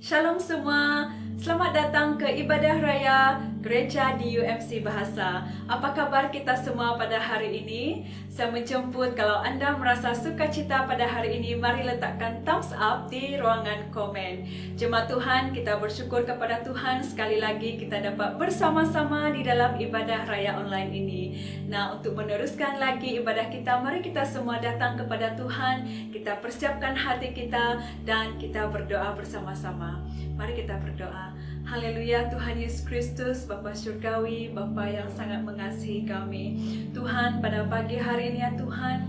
Shalom semua, selamat datang ke ibadah raya gereja di UMC Bahasa. Apa kabar kita semua pada hari ini? Saya menjemput kalau anda merasa sukacita pada hari ini, mari letakkan thumbs up di ruangan komen. Jemaat Tuhan, kita bersyukur kepada Tuhan sekali lagi kita dapat bersama-sama di dalam ibadah raya online ini. Nah, untuk meneruskan lagi ibadah kita, mari kita semua datang kepada Tuhan, kita persiapkan hati kita dan kita berdoa bersama-sama. Mari kita berdoa. Haleluya, Tuhan Yesus Kristus, Bapa Surgawi, Bapa yang sangat mengasihi kami. Tuhan, pada pagi hari ini ya Tuhan,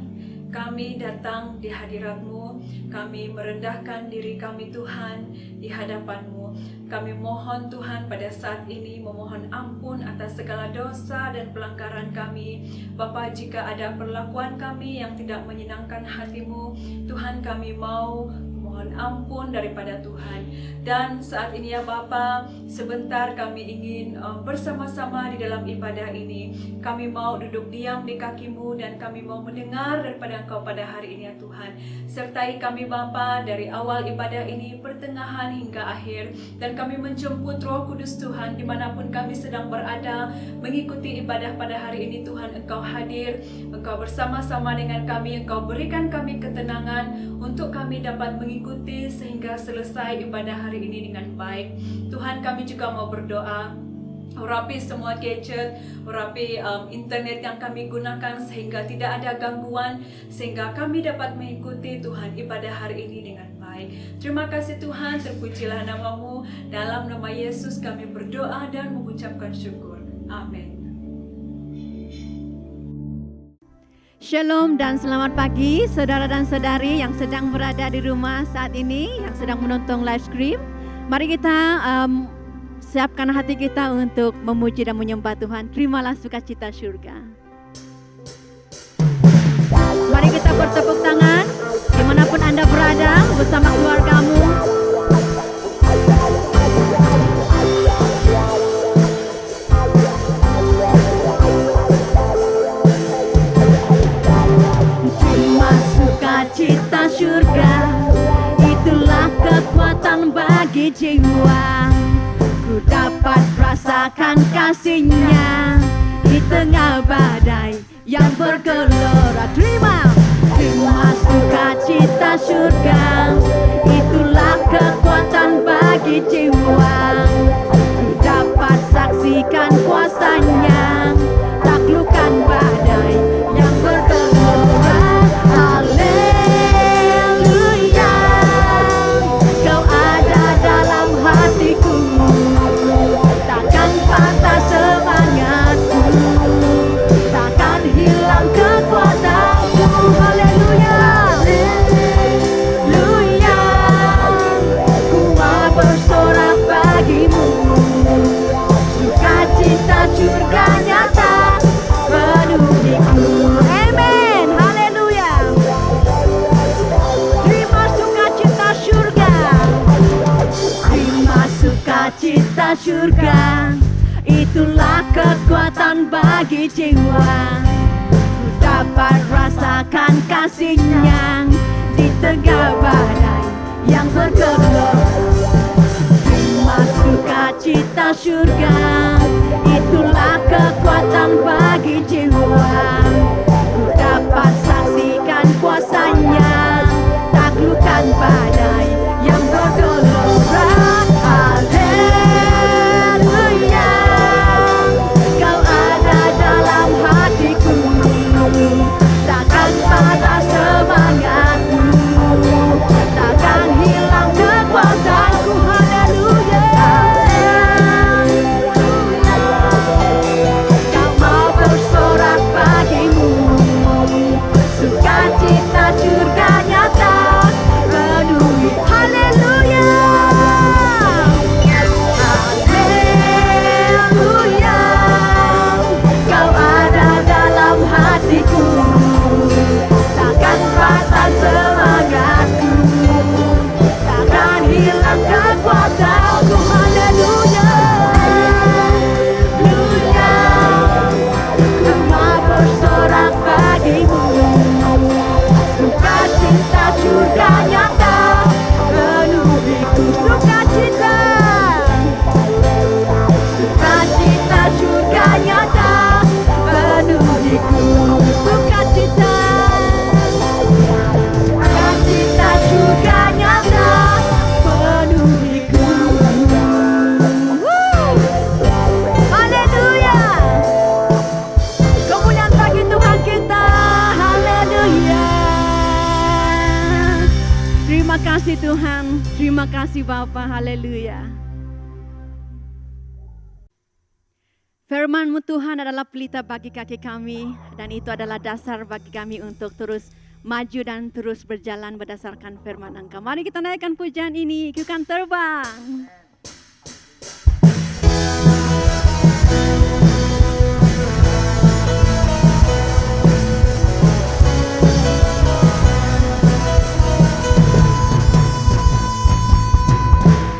kami datang di hadirat-Mu, kami merendahkan diri kami Tuhan di hadapan-Mu. Kami mohon Tuhan pada saat ini memohon ampun atas segala dosa dan pelanggaran kami. Bapa, jika ada perlakuan kami yang tidak menyenangkan hati-Mu, Tuhan kami mau mohon ampun daripada Tuhan. Dan saat ini ya Bapa, sebentar kami ingin bersama-sama di dalam ibadah ini. Kami mau duduk diam di kaki-Mu dan kami mau mendengar daripada Engkau pada hari ini ya Tuhan. Sertai kami Bapa dari awal ibadah ini, pertengahan hingga akhir. Dan kami menjemput Roh Kudus Tuhan dimanapun kami sedang berada mengikuti ibadah pada hari ini Tuhan. Engkau hadir, Engkau bersama-sama dengan kami, Engkau berikan kami ketenangan untuk kami dapat mengikuti sehingga selesai ibadah hari ini dengan baik. Tuhan, kami juga mau berdoa, urapi semua gadget, urapi internet yang kami gunakan sehingga tidak ada gangguan, sehingga kami dapat mengikuti Tuhan ibadah hari ini dengan baik. Terima kasih Tuhan, terpujilah nama-Mu. Dalam nama Yesus kami berdoa dan mengucapkan syukur. Amin. Shalom dan selamat pagi saudara dan saudari yang sedang berada di rumah saat ini, yang sedang menonton live stream. Mari kita siapkan hati kita untuk memuji dan menyembah Tuhan. Terimalah sukacita surga. Mari kita bertepuk tangan dimanapun Anda berada bersama keluargamu. Terima sukacita surga, itulah kekuatan bagi jiwa. Ku dapat rasakan kasih-Nya di tengah badai yang bergelora. Terima sukacita surga, itulah kekuatan bagi jiwa. Ku dapat saksikan kuasa-Nya, taklukkan badai yang bergelora. Haleluya, Kau ada dalam hatiku, takkan patah semangatku, takkan hilang kekuatanku. Haleluya, haleluya, ku mau bersorak bagimu, sukacita surga nyata penuhiku. Amen, haleluya. Terima sukacita surga, terima sukacita surga, itulah kekuatan bagi jiwa. Ku dapat rasakan kasih-Nya di tengah badai yang bergelora. Terima sukacita surga, itulah kekuatan bagi jiwa. Ku dapat saksikan kuasa-Nya, taklukkan badai yang bergelora. Haleluya, Kau ada dalam hatiku, takkan patah semangatku, takkan hilang kekuatanku. Haleluya, Kau mau bersorak bagimu, sukacita surga nyata penuhi. Haleluya, haleluya, Kau ada dalam hatiku, takkan patah semangatku, takkan hilang kekuatanku. Haleluya, haleluya, ku mau bersorak bagimu, sukacita surga nyata penuhiku. Sukacita sukacita, sukacita surga nyata penuhiku, sukacita, sukacita surga nyata penuhiku. Haleluya. Kemuliaan bagi Tuhan kita. Haleluya. Terima kasih Tuhan. Terima kasih Bapa. Haleluya. Firman-Mu Tuhan adalah pelita bagi kaki kami, dan itu adalah dasar bagi kami untuk terus maju dan terus berjalan berdasarkan firman Engkau. Mari kita naikkan pujian ini, Ku Kan Terbang.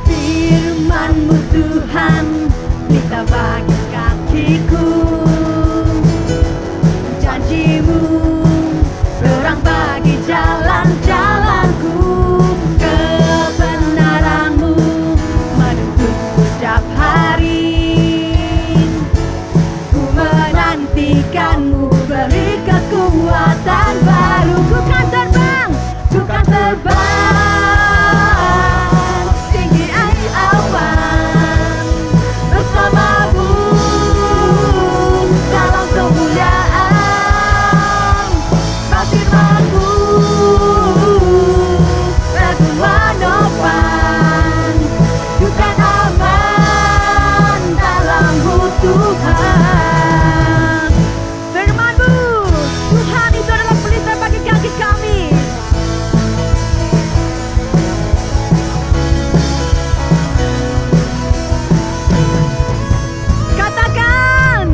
Firman-Mu Tuhan, pelita bagi kakiku, janji-Mu terang bagi jalan-jalanku, kebenaran-Mu menuntutku setiap hari. Ku menantikan-Mu, beri kekuatan baru. Ku kan terbang, ku kan terbang tinggi awan bersama-Mu dalam kemuliaan. Firman-Mu teguh menopang, ku kan aman dalam-Mu Tuhan. Firman-Mu Tuhan itu adalah pelita bagi kaki kami. Katakan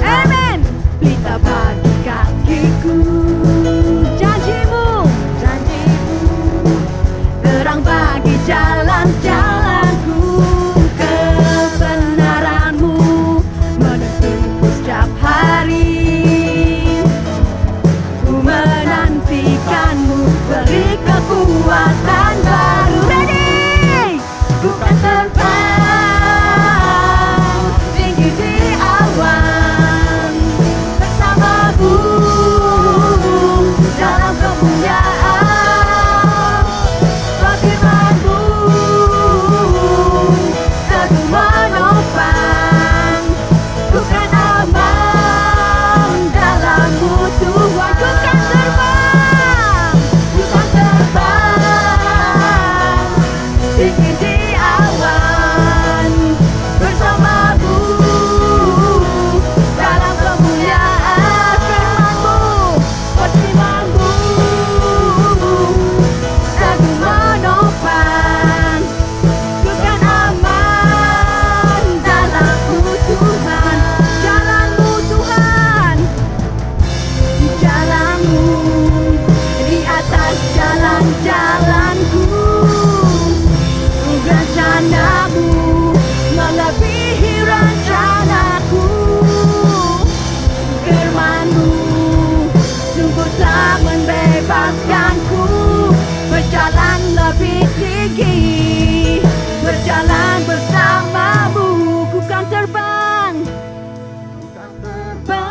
amen. Pelita bagi kakiku, janji-Mu terang bagi jalan-jalanku, kebenaran-Mu menuntutku setiap hari. Ku menantikan-Mu, beri kekuatan baru. Ready? Ku kan terbang tinggi di awan bersama-Mu dalam kemuliaan. Firman-Mu teguh menopang, ku kan aman dalam-Mu Tuhan. Ku kan terbang, ku kan terbang tinggi di awan bersama-Mu dalam kemuliaan. Firman-Mu, firman-Mu teguh menopang, ku kan aman dalam-Mu Tuhan. Jalan-Mu Tuhan, jalan-Mu di atas jalan-jalanku, rencana-Mu melebihi rencanaku. Firman-Mu sungguh telah membebaskanku, berjalan lebih tinggi, berjalan bersama-Mu. Ku kan terbang, terbang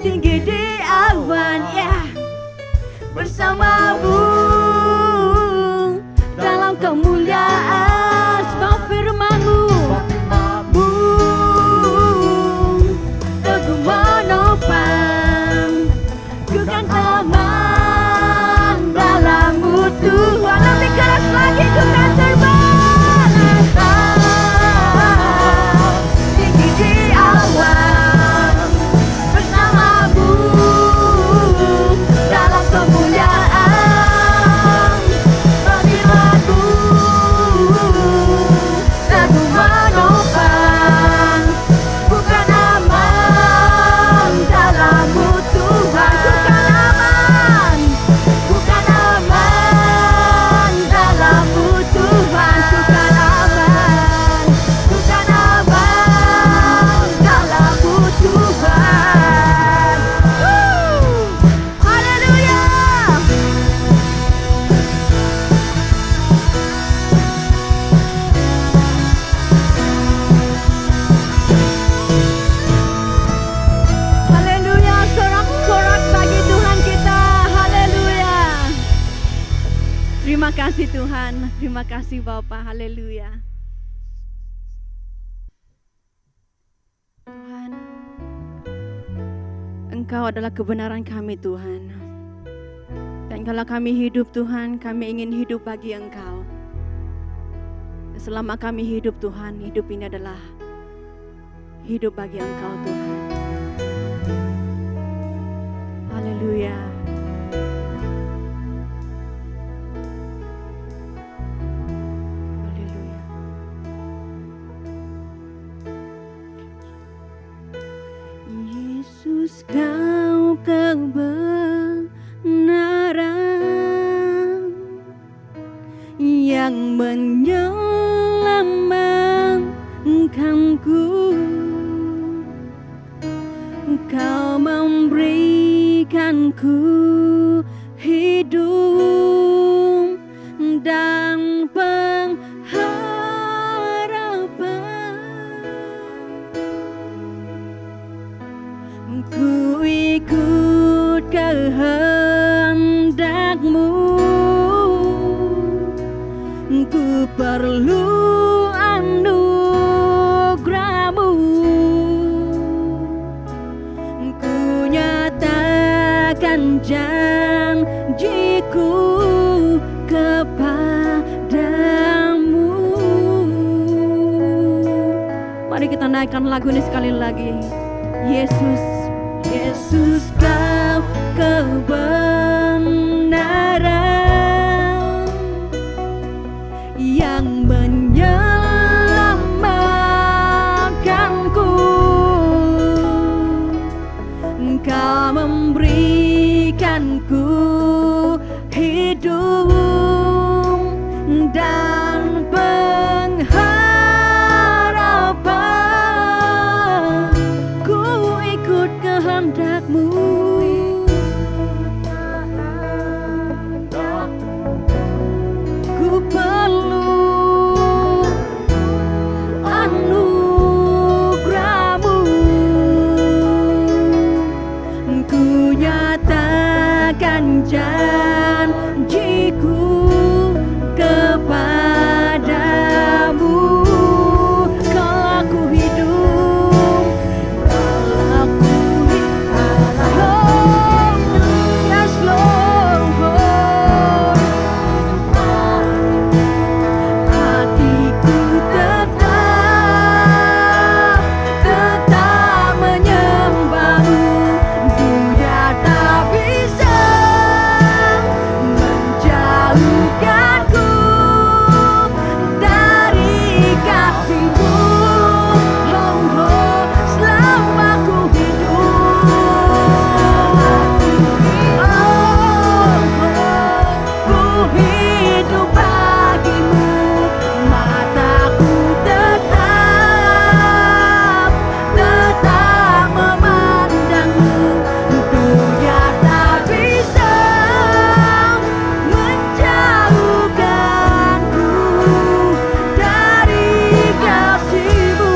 tinggi di awan, ya, bersama-Mu dalam kemuliaan. Sebab firman-Mu teguh menopang, ku kan aman dalam-Mu Tuhan. Lebih keras lagi, ku kan terbang tinggi di awan bersama-Mu dalam kemuliaan. Terima kasih Tuhan, terima kasih Bapa, haleluya. Tuhan, Engkau adalah kebenaran kami Tuhan. Dan kalau kami hidup Tuhan, kami ingin hidup bagi Engkau. Selama kami hidup Tuhan, hidup ini adalah hidup bagi Engkau Tuhan. Haleluya. Haleluya. Yesus, Kau kebenaran yang menyelamatkanku. Kau memberikanku hidup dan pengharapan. Ku ikut kehendak-Mu, ku perlu anugerah-Mu. Ku nyatakan janjiku kepadamu. Mari kita naikkan lagu ini sekali lagi. Yesus, Yesus, Kau kebenaran yang menyelamatkanku. Kau memberikanku hidup dan pengharapan. Ku ikut kehendak-Mu, ku perlu anugerah-Mu. Ku nyatakan janjiku kepadamu. Kalau aku hidup, kalau aku hidup, Lord, yes Lord, hatiku tetap menyembah-Mu. Dunia tak bisa menjauhkanku dari kasih-Mu. Oh, oh, selama ku hidup, oh, oh, ku hidup bagi-Mu. Mataku tetap memandang-Mu. Dunia tak bisa menjauhkanku dari kasih-Mu.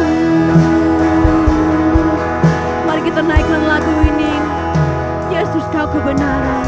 Mari kita naikkan lagu ini. Yesus, Kau kebenaran.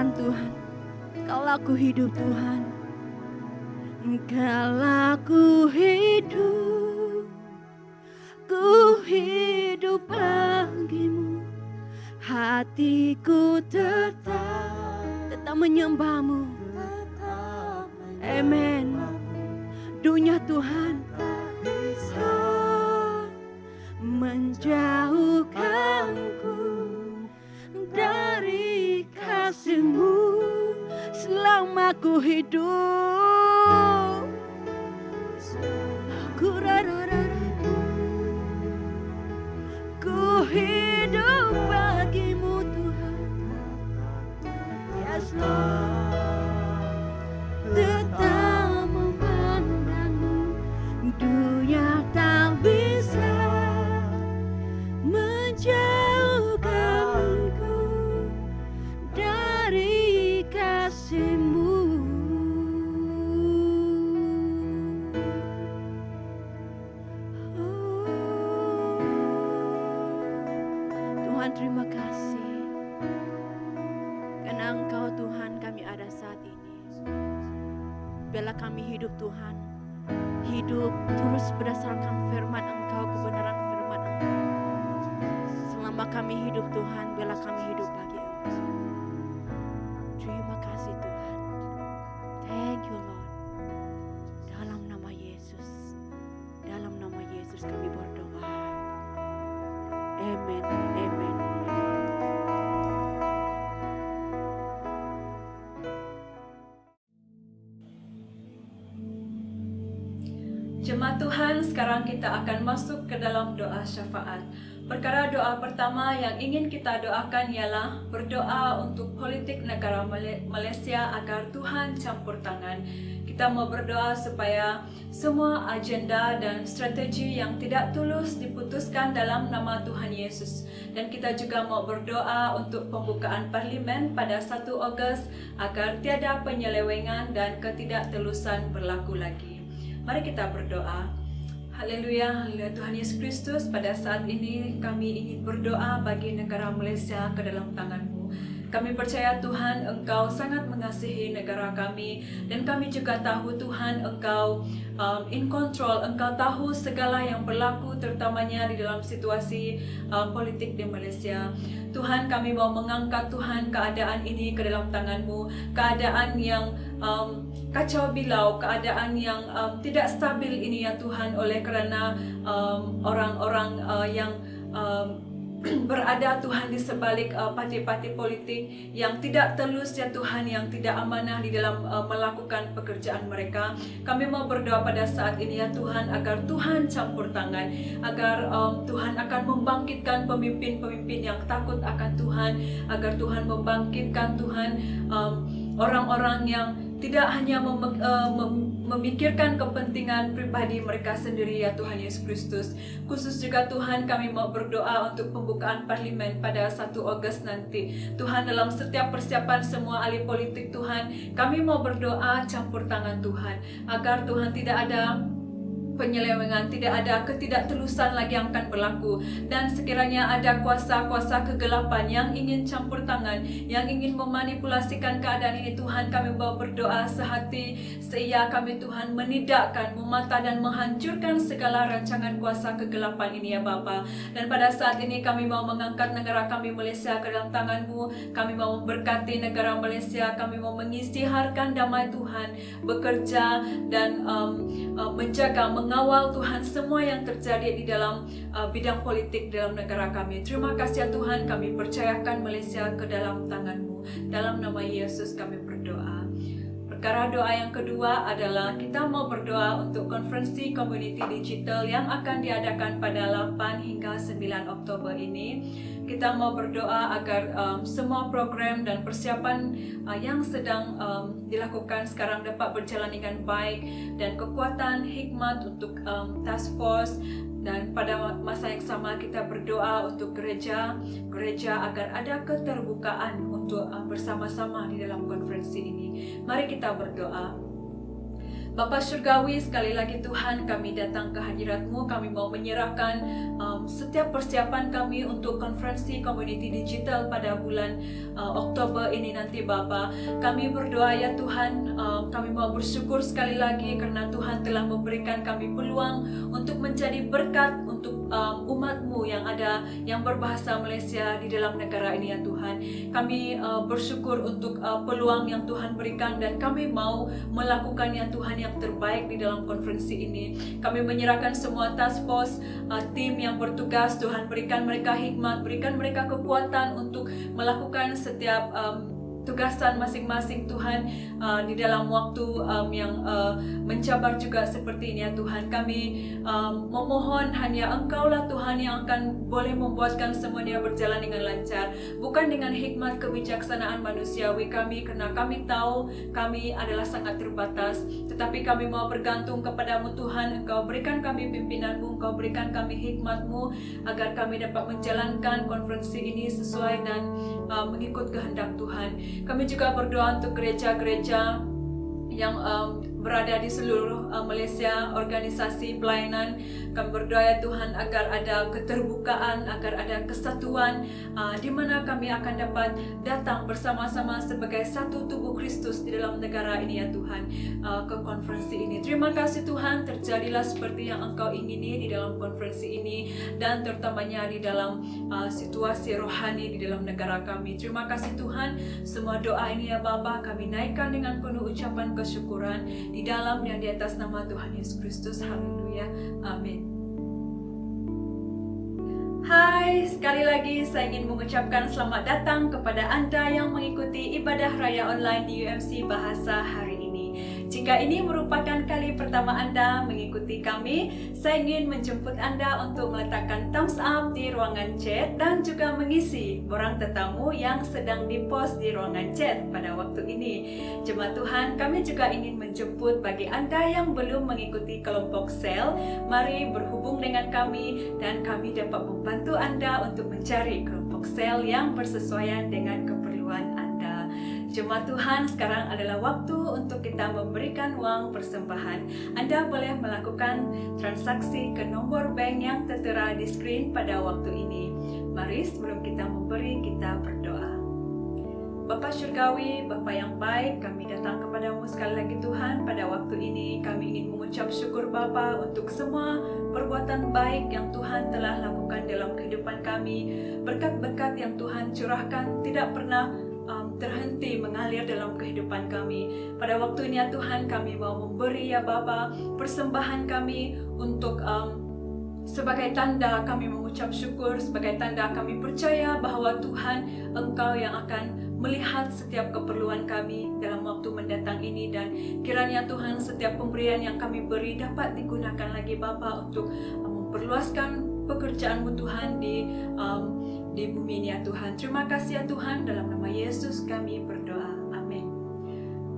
Tuhan, Tuhan. Kaulah ku hidup Tuhan. Kaulah ku hidup bagimu. Hatiku tetap menyembahmu. Amen. Dunia Tuhan bisa menjauhkanku dari kasih-Mu selama ku hidup. Ku hidup bagimu Tuhan. Yes Lord. Tetap memandangmu. Dunia tak bisa menjauhkanku dari kasih-Mu. Tuhan, terima kasih karena Engkau Tuhan kami ada saat ini. Biarlah kami hidup Tuhan, hidup terus berdasarkan firman Engkau, kebenaran firman Engkau. Selama kami hidup Tuhan, biarlah kami hidup bagi Engkau. Terima kasih Tuhan. Thank you Lord. Dalam nama Yesus, dalam nama Yesus kami berdoa. Amen, amen. Jemaat Tuhan, sekarang kita akan masuk ke dalam doa syafaat. Perkara doa pertama yang ingin kita doakan ialah berdoa untuk politik negara Malaysia agar Tuhan campur tangan. Kita mau berdoa supaya semua agenda dan strategi yang tidak tulus diputuskan dalam nama Tuhan Yesus. Dan kita juga mau berdoa untuk pembukaan parlimen pada 1 Ogos agar tiada penyelewengan dan ketidaktelusan berlaku lagi. Mari kita berdoa. Haleluya, haleluya Tuhan Yesus Kristus, pada saat ini kami ingin berdoa bagi negara Malaysia ke dalam tangan-Mu. Kami percaya Tuhan Engkau sangat mengasihi negara kami, dan kami juga tahu Tuhan Engkau in control, Engkau tahu segala yang berlaku terutamanya di dalam situasi politik di Malaysia. Tuhan, kami mau mengangkat Tuhan keadaan ini ke dalam tangan-Mu, keadaan yang kacau bilau, keadaan yang tidak stabil ini ya Tuhan, oleh kerana orang-orang yang berada Tuhan di sebalik parti-parti politik yang tidak telus ya Tuhan, yang tidak amanah di dalam melakukan pekerjaan mereka. Kami mau berdoa pada saat ini ya Tuhan, agar Tuhan campur tangan, agar Tuhan akan membangkitkan pemimpin-pemimpin yang takut akan Tuhan, agar Tuhan membangkitkan Tuhan orang-orang yang tidak hanya memikirkan kepentingan pribadi mereka sendiri ya Tuhan Yesus Kristus. Khusus juga Tuhan, kami mau berdoa untuk pembukaan parlimen pada 1 Ogos nanti. Tuhan, dalam setiap persiapan semua ahli politik Tuhan, kami mau berdoa campur tangan Tuhan, agar Tuhan tidak ada penyelewengan, tidak ada ketidaktelusan lagi yang akan berlaku. Dan sekiranya ada kuasa-kuasa kegelapan yang ingin campur tangan, yang ingin memanipulasikan keadaan ini, Tuhan, kami mau berdoa sehati seia kami Tuhan menidakkan, memata dan menghancurkan segala rancangan kuasa kegelapan ini ya Bapa. Dan pada saat ini kami mau mengangkat negara kami Malaysia ke dalam tangan-Mu. Kami mau memberkati negara Malaysia, kami mau mengisytiharkan damai Tuhan, bekerja dan menjaga, mengawal Tuhan semua yang terjadi di dalam bidang politik dalam negara kami. Terima kasih ya Tuhan, kami percayakan Malaysia ke dalam tangan-Mu. Dalam nama Yesus kami berdoa. Perkara doa yang kedua adalah kita mau berdoa untuk konferensi community digital yang akan diadakan pada 8 hingga 9 Oktober ini. Kita mau berdoa agar semua program dan persiapan yang sedang dilakukan sekarang dapat berjalan dengan baik, dan kekuatan hikmat untuk task force. Dan pada masa yang sama kita berdoa untuk gereja agar ada keterbukaan untuk bersama-sama di dalam konferensi ini. Mari kita berdoa. Bapa Surgawi, sekali lagi Tuhan, kami datang ke hadirat-Mu. Kami mau menyerahkan setiap persiapan kami untuk konferensi community digital pada bulan Oktober ini nanti Bapa. Kami berdoa ya Tuhan, kami mau bersyukur sekali lagi karena Tuhan telah memberikan kami peluang untuk menjadi berkat untuk umat-Mu yang ada, yang berbahasa Malaysia di dalam negara ini ya Tuhan. Kami bersyukur untuk peluang yang Tuhan berikan dan kami mau melakukan ya Tuhan yang terbaik di dalam konferensi ini. Kami menyerahkan semua task force, tim yang bertugas. Tuhan berikan mereka hikmat, berikan mereka kekuatan untuk melakukan setiap tugasan masing-masing Tuhan di dalam waktu yang mencabar juga seperti ini ya Tuhan. Kami memohon hanya Engkaulah Tuhan yang akan boleh membuatkan semuanya berjalan dengan lancar, bukan dengan hikmat kebijaksanaan manusiawi kami, karena kami tahu kami adalah sangat terbatas, tetapi kami mau bergantung kepadamu Tuhan. Engkau berikan kami pimpinanmu, Engkau berikan kami hikmatmu, agar kami dapat menjalankan konferensi ini sesuai dan mengikut kehendak Tuhan. Kami juga berdoa untuk gereja-gereja yang berada di seluruh Malaysia, organisasi pelayanan. Kami berdoa ya Tuhan agar ada keterbukaan, agar ada kesatuan, di mana kami akan dapat datang bersama-sama sebagai satu tubuh Kristus di dalam negara ini ya Tuhan, ke konferensi ini. Terima kasih Tuhan, terjadilah seperti yang Engkau ingini di dalam konferensi ini, dan terutamanya di dalam situasi rohani di dalam negara kami. Terima kasih Tuhan, semua doa ini ya Bapa kami naikkan dengan penuh ucapan kesyukuran di dalam dan di atas nama Tuhan Yesus Kristus. Haleluya. Amin. Hai, sekali lagi saya ingin mengucapkan selamat datang kepada Anda yang mengikuti ibadah raya online di UMC Bahasa hari ini. Jika ini merupakan kali pertama Anda mengikuti kami, saya ingin menjemput Anda untuk meletakkan thumbs up di ruangan chat dan juga mengisi borang tetamu yang sedang dipost di ruangan chat pada waktu ini. Jemaat Tuhan, kami juga ingin menjemput bagi Anda yang belum mengikuti kelompok sel, mari berhubung dengan kami dan kami dapat membantu Anda untuk mencari kelompok sel yang bersesuaian dengan keperluan Anda. Jemaat Tuhan, sekarang adalah waktu untuk kita memberikan uang persembahan. Anda boleh melakukan transaksi ke nomor bank yang tertera di skrin pada waktu ini. Mari sebelum kita memberi, kita berdoa. Bapa Surgawi, Bapa yang baik, kami datang kepadamu sekali lagi Tuhan. Pada waktu ini kami ingin mengucap syukur Bapa untuk semua perbuatan baik yang Tuhan telah lakukan dalam kehidupan kami. Berkat-berkat yang Tuhan curahkan tidak pernah terhenti mengalir dalam kehidupan kami. Pada waktu ini ya Tuhan, kami mau memberi ya Bapa persembahan kami untuk sebagai tanda kami mengucap syukur, sebagai tanda kami percaya bahwa Tuhan Engkau yang akan melihat setiap keperluan kami dalam waktu mendatang ini, dan kiranya Tuhan setiap pemberian yang kami beri dapat digunakan lagi Bapa untuk memperluaskan pekerjaan-Mu Tuhan di bumi ini ya Tuhan. Terima kasih ya Tuhan, dalam nama Yesus kami berdoa. Amin.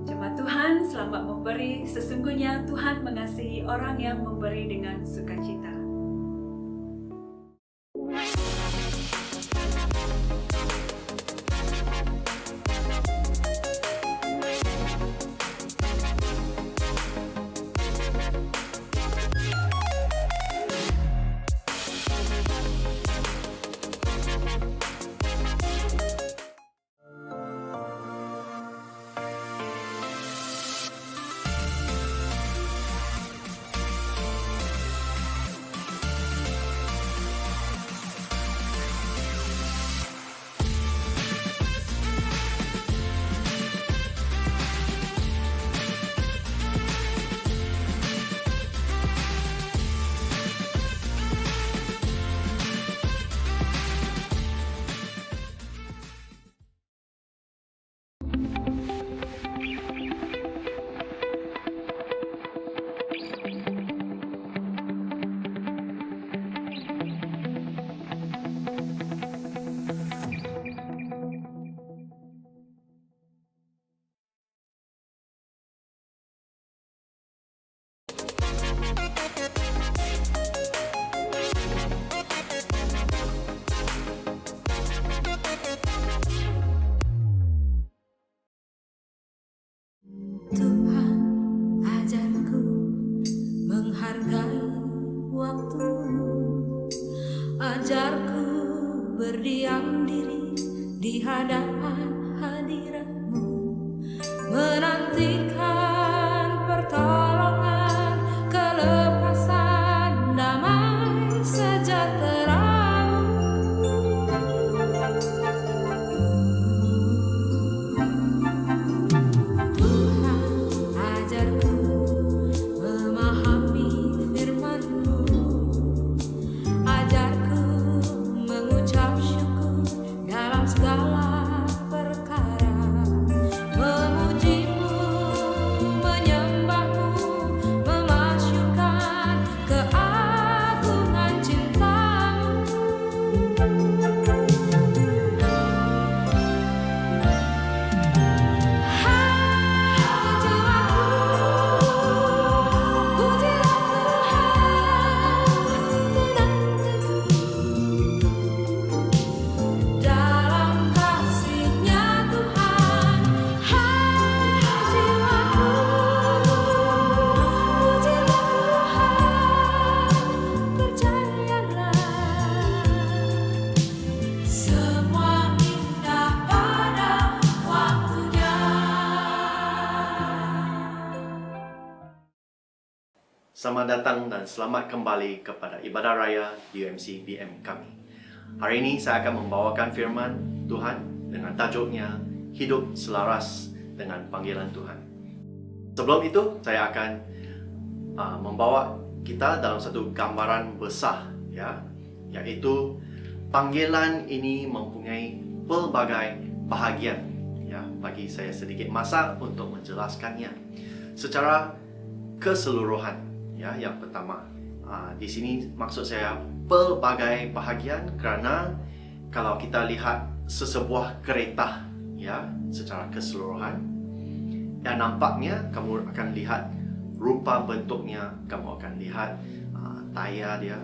Jemaat Tuhan, selamat memberi. Sesungguhnya Tuhan mengasihi orang yang memberi dengan sukacita. hadapan hadiratmu, menantikan pertolongan, kelepasan, damai sejahtera-Mu. Tuhan, ajarku memahami firman-Mu, ajarku mengucap syukur dalam segala perkara, memuji-Mu, menyembah-Mu, memasyurkan keagungan cinta-Mu. Hai jiwaku, pujilah Tuhan, tenang teguh dalam kasih-Nya Tuhan. Hai jiwaku, pujilah Tuhan, percayalah semua indah pada waktunya. Selamat datang dan selamat kembali kepada ibadah raya UMC BM kami. Hari ini saya akan membawakan firman Tuhan dengan tajuknya Hidup Selaras dengan Panggilan Tuhan. Sebelum itu, saya akan membawa kita dalam satu gambaran besar, ya, yaitu panggilan ini mempunyai pelbagai bahagian. Ya, bagi saya sedikit masa untuk menjelaskannya secara keseluruhan. Ya, yang pertama, di sini maksud saya pelbagai bahagian kerana kalau kita lihat sesebuah kereta, ya, secara keseluruhan, dan nampaknya kamu akan lihat rupa bentuknya, kamu akan lihat tayar dia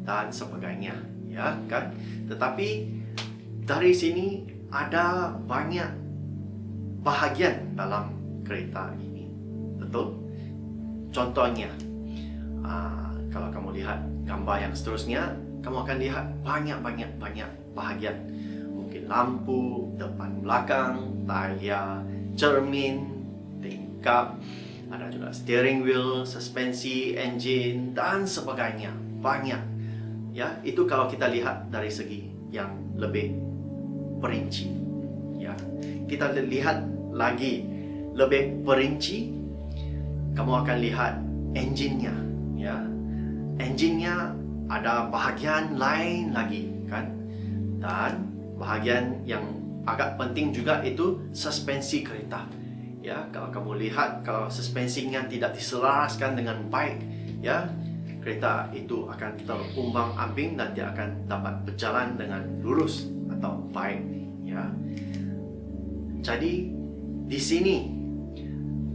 dan sebagainya, ya kan? Tetapi dari sini ada banyak bahagian dalam kereta ini, betul? Contohnya, kalau kamu lihat gambar yang seterusnya, kamu akan lihat banyak bahagian. Mungkin lampu, depan belakang, tayar, cermin, tingkap, ada juga steering wheel, suspensi, engine, dan sebagainya. Banyak. Ya, itu kalau kita lihat dari segi yang lebih perinci. Ya, kita lihat lagi lebih perinci, kamu akan lihat engine-nya, ya. Engine-nya ada bahagian lain lagi, kan? Dan bahagian yang agak penting juga itu suspensi kereta. Ya, kalau kamu lihat kalau suspensinya tidak diselaraskan dengan baik, ya, kereta itu akan terumbang-ambing dan dia akan dapat berjalan dengan lurus atau baik, ya. Jadi di sini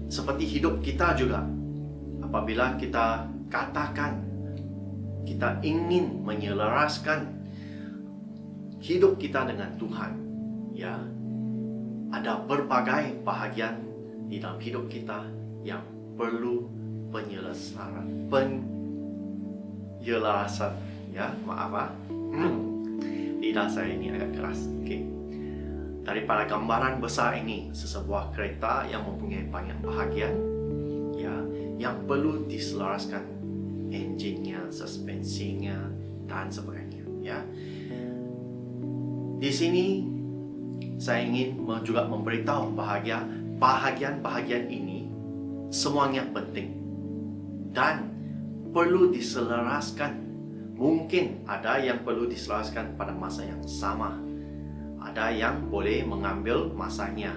seperti hidup kita juga, apabila kita katakan kita ingin menyelaraskan hidup kita dengan Tuhan, ya, ada berbagai bahagian di dalam hidup kita yang perlu penyelarasan, ya, maaf, lidah saya ini agak keras. Okey. Daripada gambaran besar ini, sesebuah kereta yang mempunyai banyak bahagian, ya, yang perlu diselaraskan, engine-nya, suspensinya, dan sebagainya, ya. Di sini saya ingin juga memberitahu bahagian-bahagian ini semuanya penting dan perlu diselaraskan. Mungkin ada yang perlu diselaraskan pada masa yang sama, ada yang boleh mengambil masanya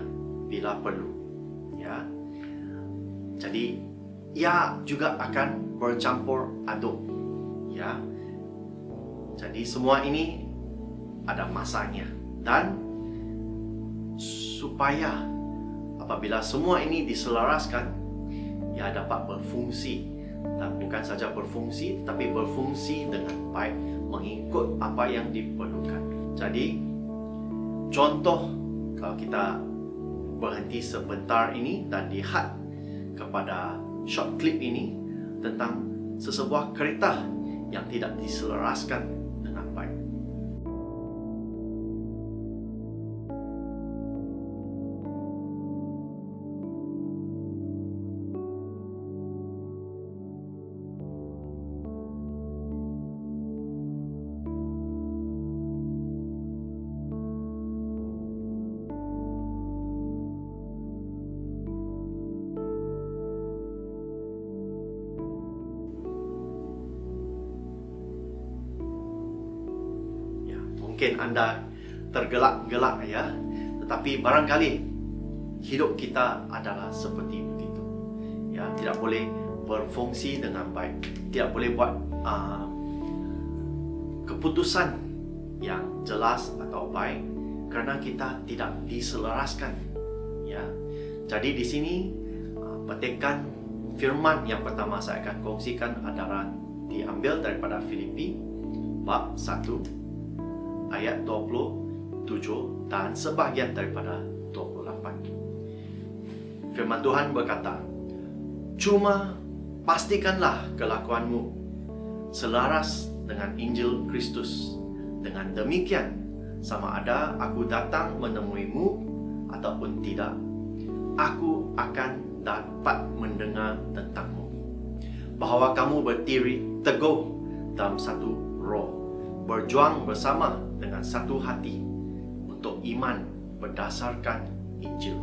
bila perlu, ya. Jadi ia juga akan bercampur aduk, ya. Jadi semua ini ada masanya, dan supaya apabila semua ini diselaraskan, ia dapat berfungsi, dan bukan saja berfungsi tetapi berfungsi dengan baik mengikut apa yang diperlukan. Jadi contoh, kalau kita berhenti sebentar ini dan lihat kepada short clip ini tentang sesebuah kereta yang tidak diselaraskan dengan baik. mungkin anda tergelak-gelak ya, tetapi barangkali hidup kita adalah seperti begitu. Ya, tidak boleh berfungsi dengan baik, tidak boleh buat keputusan yang jelas atau baik kerana kita tidak diselaraskan. Ya, jadi di sini petikan firman yang pertama saya akan kongsikan adalah diambil daripada Filipi bab 1 ayat 27 dan sebahagian daripada 28. Firman Tuhan berkata, "Cuma pastikanlah kelakuanmu selaras dengan Injil Kristus. Dengan demikian, sama ada aku datang menemuimu ataupun tidak, aku akan dapat mendengar tentangmu. Bahawa kamu berdiri teguh dalam satu roh, berjuang bersama dengan satu hati untuk iman berdasarkan Injil."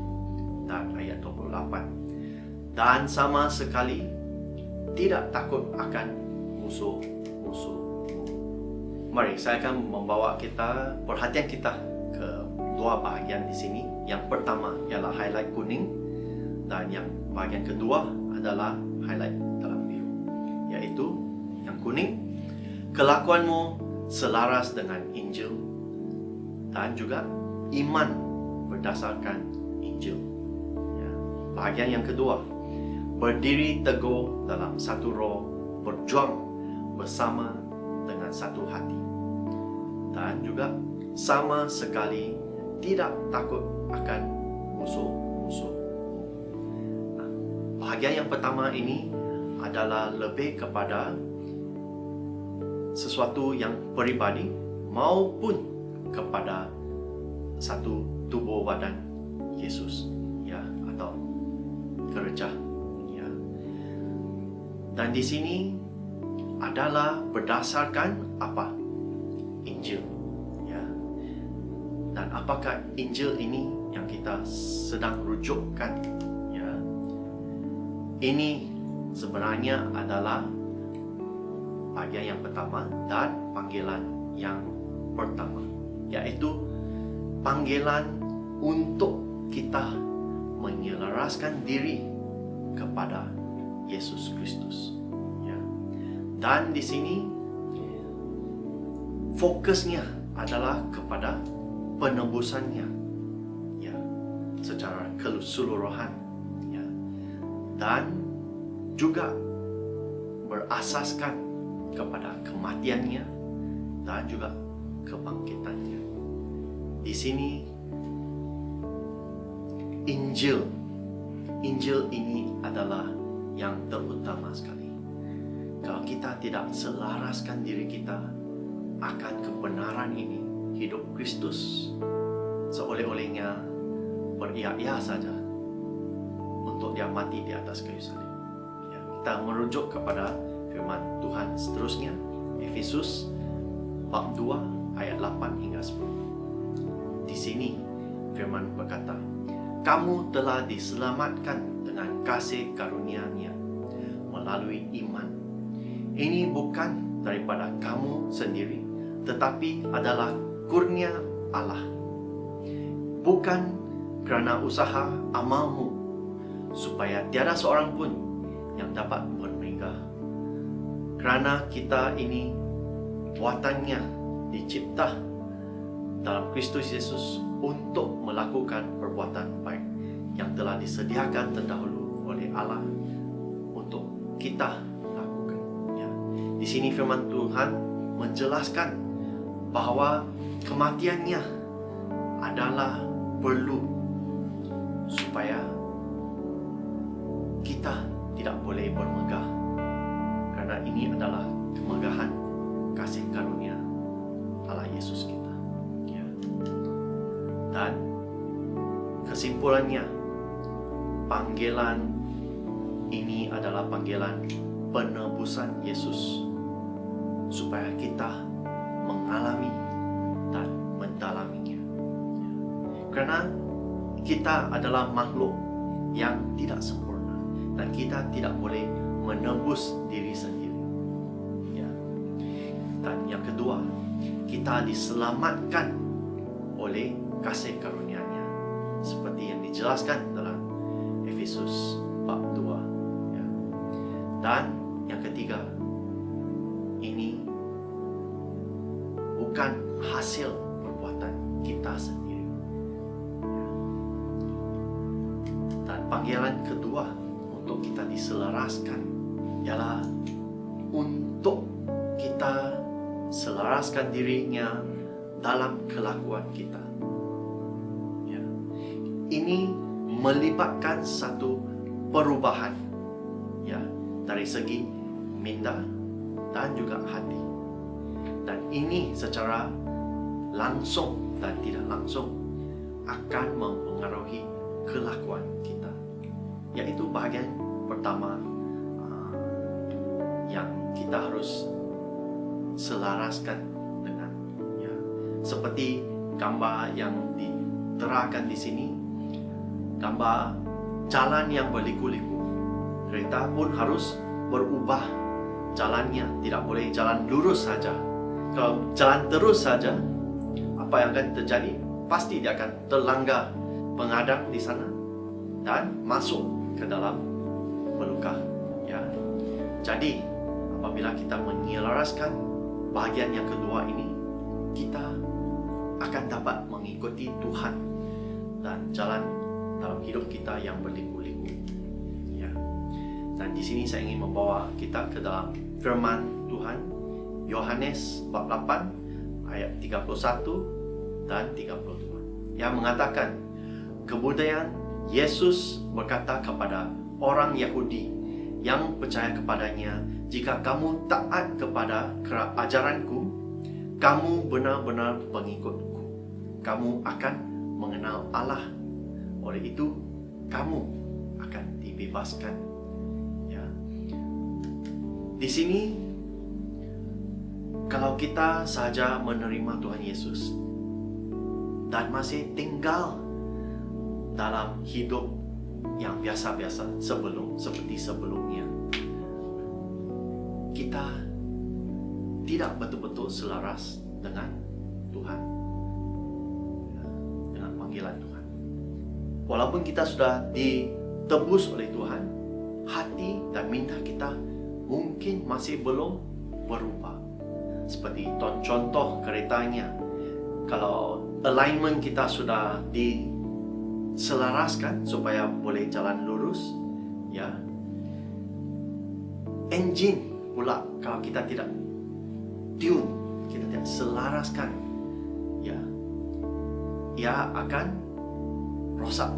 Dan ayat 28, "Dan sama sekali tidak takut akan musuh-musuh." Mari saya akan membawa perhatian kita ke dua bahagian di sini. Yang pertama ialah highlight kuning dan yang bahagian kedua adalah highlight dalam biru, yaitu yang kuning, kelakuanmu selaras dengan Injil, dan juga iman berdasarkan Injil. Ya. Bahagian yang kedua, berdiri teguh dalam satu roh, berjuang bersama dengan satu hati, dan juga sama sekali tidak takut akan musuh-musuh. Nah, bahagian yang pertama ini adalah lebih kepada sesuatu yang peribadi maupun kepada satu tubuh badan Yesus, ya, atau gereja, ya. Dan di sini adalah berdasarkan apa? Injil, ya. Dan apakah Injil ini yang kita sedang rujukkan, ya? Ini sebenarnya adalah bahagian yang pertama dan panggilan yang pertama, yaitu panggilan untuk kita menyelaraskan diri kepada Yesus Kristus. Dan di sini fokusnya adalah kepada penebusannya, ya, secara keseluruhan, ya, dan juga berasaskan kepada kematiannya dan juga kebangkitannya. Di sini Injil ini adalah yang terutama sekali. Kalau kita tidak selaraskan diri kita akan kebenaran ini, hidup Kristus, seoleh-olehnya beriak-iak saja untuk dia mati di atas kayu salib. Ya, kita merujuk kepada firman Tuhan seterusnya, Efesus bab 2 ayat 8 hingga 10. Di sini firman berkata, "Kamu telah diselamatkan dengan kasih karunia-Nya melalui iman. Ini bukan daripada kamu sendiri, tetapi adalah kurnia Allah. Bukan kerana usaha amalmu, supaya tiada seorang pun yang dapat bermegah. Kerana kita ini buatannya dicipta dalam Kristus Yesus untuk melakukan perbuatan baik yang telah disediakan terdahulu oleh Allah untuk kita lakukan." Ya. Di sini firman Tuhan menjelaskan bahawa kematiannya adalah perlu supaya kita tidak boleh bermegah, karena ini adalah kemegahan kasih karunia Allah Yesus kita. Ya. Dan kesimpulannya, panggilan ini adalah panggilan penebusan Yesus supaya kita mengalami dan mendalaminya. Karena kita adalah makhluk yang tidak sempurna dan kita tidak boleh menebus diri sendiri. Ya. Dan yang kedua, kita diselamatkan oleh kasih karunia-Nya, seperti yang dijelaskan dalam Efesus bab 2. Ya. Dan yang ketiga, ini bukan hasil perbuatan kita sendiri. Ya. Dan panggilan kedua untuk kita diselaraskan ialah untuk kita selaraskan dirinya dalam kelakuan kita. Ya. Ini melibatkan satu perubahan, ya, dari segi minda dan juga hati. Dan ini secara langsung dan tidak langsung akan mempengaruhi kelakuan kita. Yaitu bahagian pertama yang kita harus selaraskan dengan, ya, seperti gambar yang diterangkan di sini, gambar jalan yang berliku-liku. Kereta pun harus berubah jalannya, tidak boleh jalan lurus saja. Kalau jalan terus saja, apa yang akan terjadi? Pasti dia akan terlanggar pengadang di sana dan masuk ke dalam peluka. Ya. Jadi apabila kita menyelaraskan bahagian yang kedua ini, kita akan dapat mengikuti Tuhan dan jalan dalam hidup kita yang berliku-liku. Ya. Dan di sini saya ingin membawa kita ke dalam firman Tuhan, Yohanes bab 8 ayat 31 dan 32, yang mengatakan, kemudian Yesus berkata kepada orang Yahudi yang percaya kepadanya, jika kamu taat kepada ajaranku, kamu benar-benar pengikutku. Kamu akan mengenal Allah. Oleh itu, kamu akan dibebaskan. Ya. Di sini, kalau kita saja menerima Tuhan Yesus dan masih tinggal dalam hidup yang biasa-biasa seperti sebelumnya, kita tidak betul-betul selaras dengan Tuhan, dengan panggilan Tuhan. Walaupun kita sudah ditebus oleh Tuhan, hati dan minda kita mungkin masih belum berubah. Seperti contoh keretanya, kalau alignment kita sudah diselaraskan supaya boleh jalan lurus, ya, engine pula kalau kita tidak tune, kita tidak selaraskan, ya, ia akan rosak.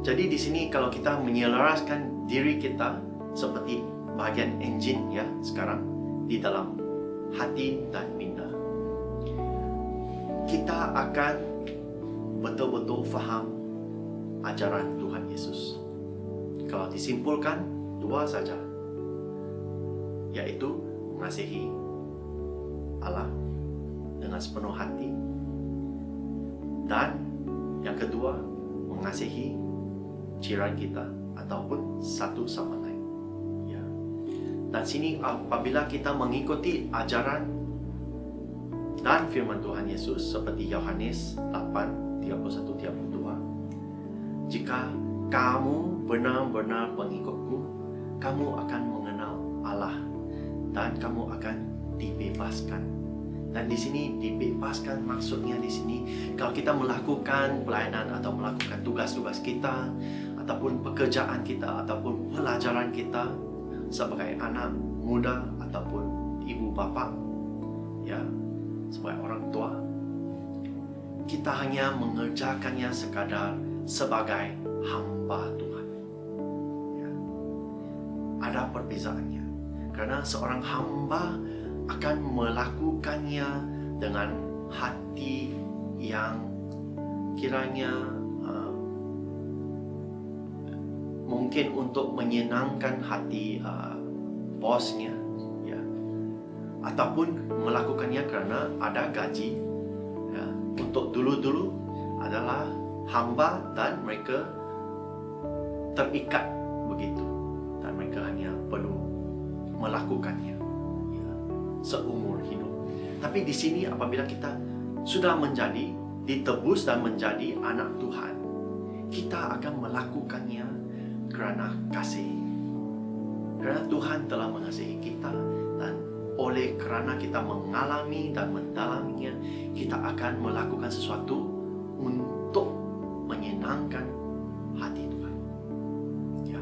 Jadi di sini kalau kita menyelaraskan diri kita seperti bahagian engine, ya, sekarang di dalam hati dan minda, kita akan betul-betul faham ajaran Tuhan Yesus. Kalau disimpulkan, dua saja, yaitu mengasihi Allah dengan sepenuh hati, dan yang kedua, mengasihi jiran kita ataupun satu sama lain. Ya. Dan sini apabila kita mengikuti ajaran dan firman Tuhan Yesus seperti Yohanes 8:31-32, jika kamu benar-benar pengikutku, kamu akan mengenal Allah dan kamu akan dibebaskan. Dan di sini dibebaskan maksudnya di sini kalau kita melakukan pelayanan atau melakukan tugas-tugas kita ataupun pekerjaan kita ataupun pelajaran kita sebagai anak muda ataupun ibu bapa, ya, sebagai orang tua, kita hanya mengerjakannya sekadar sebagai hamba Tuhan. Ya. Ada perbezaannya. Karena seorang hamba akan melakukannya dengan hati yang kiranya mungkin untuk menyenangkan hati bosnya, ya, ataupun melakukannya kerana ada gaji. Ya. Untuk dulu-dulu adalah hamba dan mereka terikat begitu, dan mereka hanya perlu melakukannya, ya, seumur hidup. Tapi di sini apabila kita sudah menjadi ditebus dan menjadi anak Tuhan, kita akan melakukannya kerana kasih. Kerana Tuhan telah mengasihi kita, dan oleh kerana kita mengalami dan mendalaminya, kita akan melakukan sesuatu untuk menyenangkan hati Tuhan. Ya.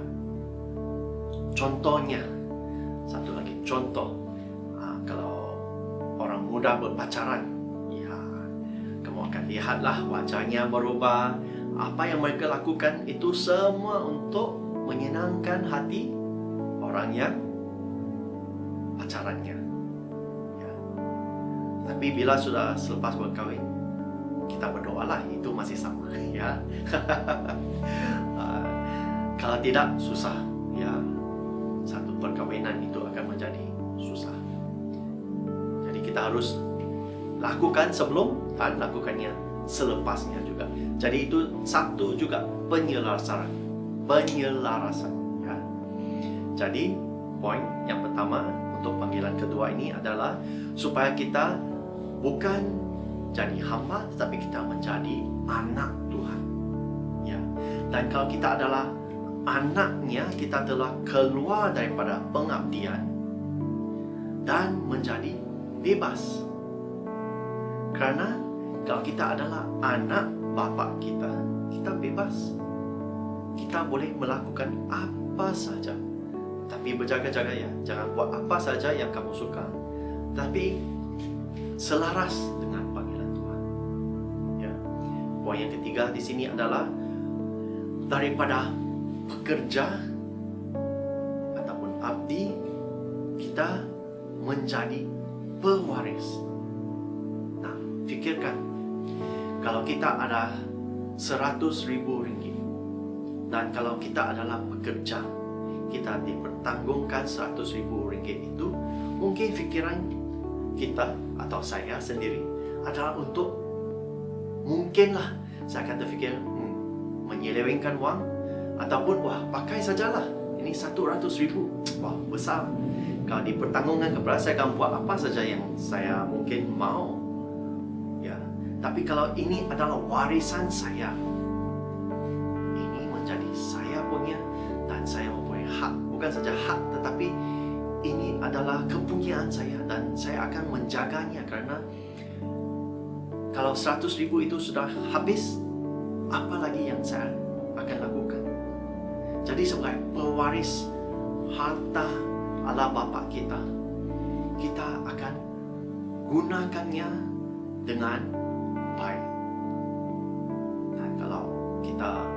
Contohnya, satu lagi contoh, kalau orang muda berpacaran, ya, kamu akan lihatlah wajahnya berubah. Apa yang mereka lakukan itu semua untuk menyenangkan hati orang yang pacarannya. Ya. Tapi bila sudah selepas berkahwin, kita berdoalah itu masih sama. Ya. Kalau tidak, susah. Ya. Satu perkahwinan itu akan menjadi susah. Jadi kita harus lakukan sebelum dan lakukannya selepasnya juga. Jadi itu satu juga penyelarasan. Ya. Jadi poin yang pertama untuk panggilan kedua ini adalah supaya kita bukan jadi hamba, tetapi kita menjadi anak Tuhan. Ya. Dan kalau kita adalah anaknya, kita telah keluar daripada pengabdian dan menjadi bebas. Kerana kalau kita adalah anak bapa kita, kita bebas. Kita boleh melakukan apa saja. Tapi berjaga-jaga ya, jangan buat apa saja yang kamu suka, tapi selaras dengan panggilan Tuhan. Ya. Poin yang ketiga di sini adalah daripada pekerja ataupun abdi, kita menjadi pewaris. Nah, fikirkan, kalau kita ada 100,000 ringgit, dan kalau kita adalah pekerja, kita dipertanggungkan 100,000 ringgit itu, mungkin fikiran kita atau saya sendiri adalah untuk, mungkinlah saya akan terfikir menyelewengkan wang, ataupun wah, pakai sajalah, ini 100,000, wah, besar. Kalau dipertanggungkan kepada saya, akan buat apa saja yang saya mungkin mau. Ya. Tapi kalau ini adalah warisan saya, ini menjadi saya punya, dan saya mempunyai hak. Bukan saja hak, tetapi ini adalah kepunyaan saya, dan saya akan menjaganya. Kerana kalau 100,000 itu sudah habis, apa lagi yang saya akan lakukan? Jadi sebagai pewaris harta Allah Bapa kita, kita akan gunakannya dengan baik. Dan kalau kita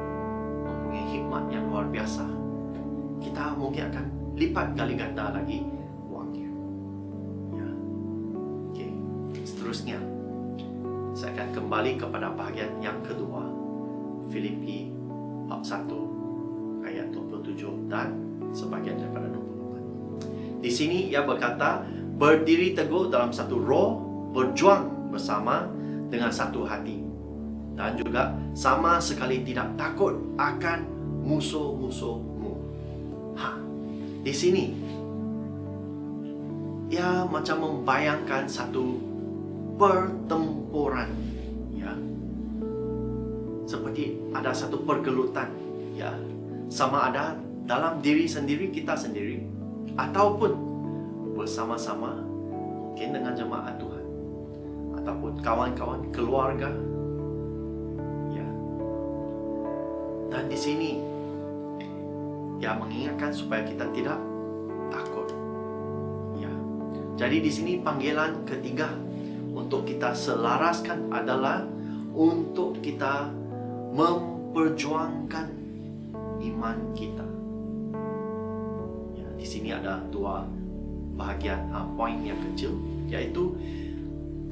mempunyai hikmat yang luar biasa, kita mungkin akan lipat kali ganda lagi wangnya. Ya. Okay. Seterusnya, saya akan kembali kepada bahagian yang kedua, Filipi bab 1 ayat 27 dan sebagian daripada 24. Di sini ia berkata, berdiri teguh dalam satu roh, berjuang bersama dengan satu hati, dan juga sama sekali tidak takut akan musuh-musuhmu. Di sini ia macam membayangkan satu pertempuran, ya. Seperti ada satu pergelutan, ya. Sama ada dalam diri sendiri, kita sendiri, ataupun bersama-sama mungkin dengan jemaat Tuhan, ataupun kawan-kawan keluarga, ya. Dan di sini ya mengingatkan supaya kita tidak takut, ya. Jadi di sini panggilan ketiga untuk kita selaraskan adalah untuk kita memperjuangkan iman kita. Ya, di sini ada dua bahagian poin yang kecil, yaitu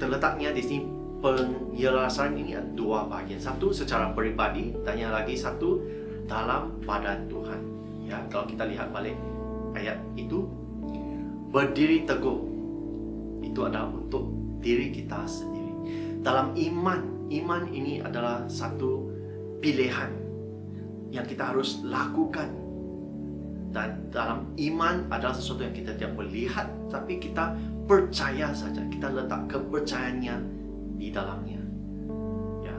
terletaknya di sini penyelarasan ini ada dua bahagian. Satu secara peribadi, dan yang lagi satu dalam badan Tuhan. Ya, kalau kita lihat balik ayat itu, berdiri teguh itu adalah untuk diri kita sendiri. Dalam iman ini adalah satu pilihan yang kita harus lakukan. Dan dalam iman adalah sesuatu yang kita tidak melihat, tapi kita percaya saja, kita letak kepercayaannya di dalamnya. Ya.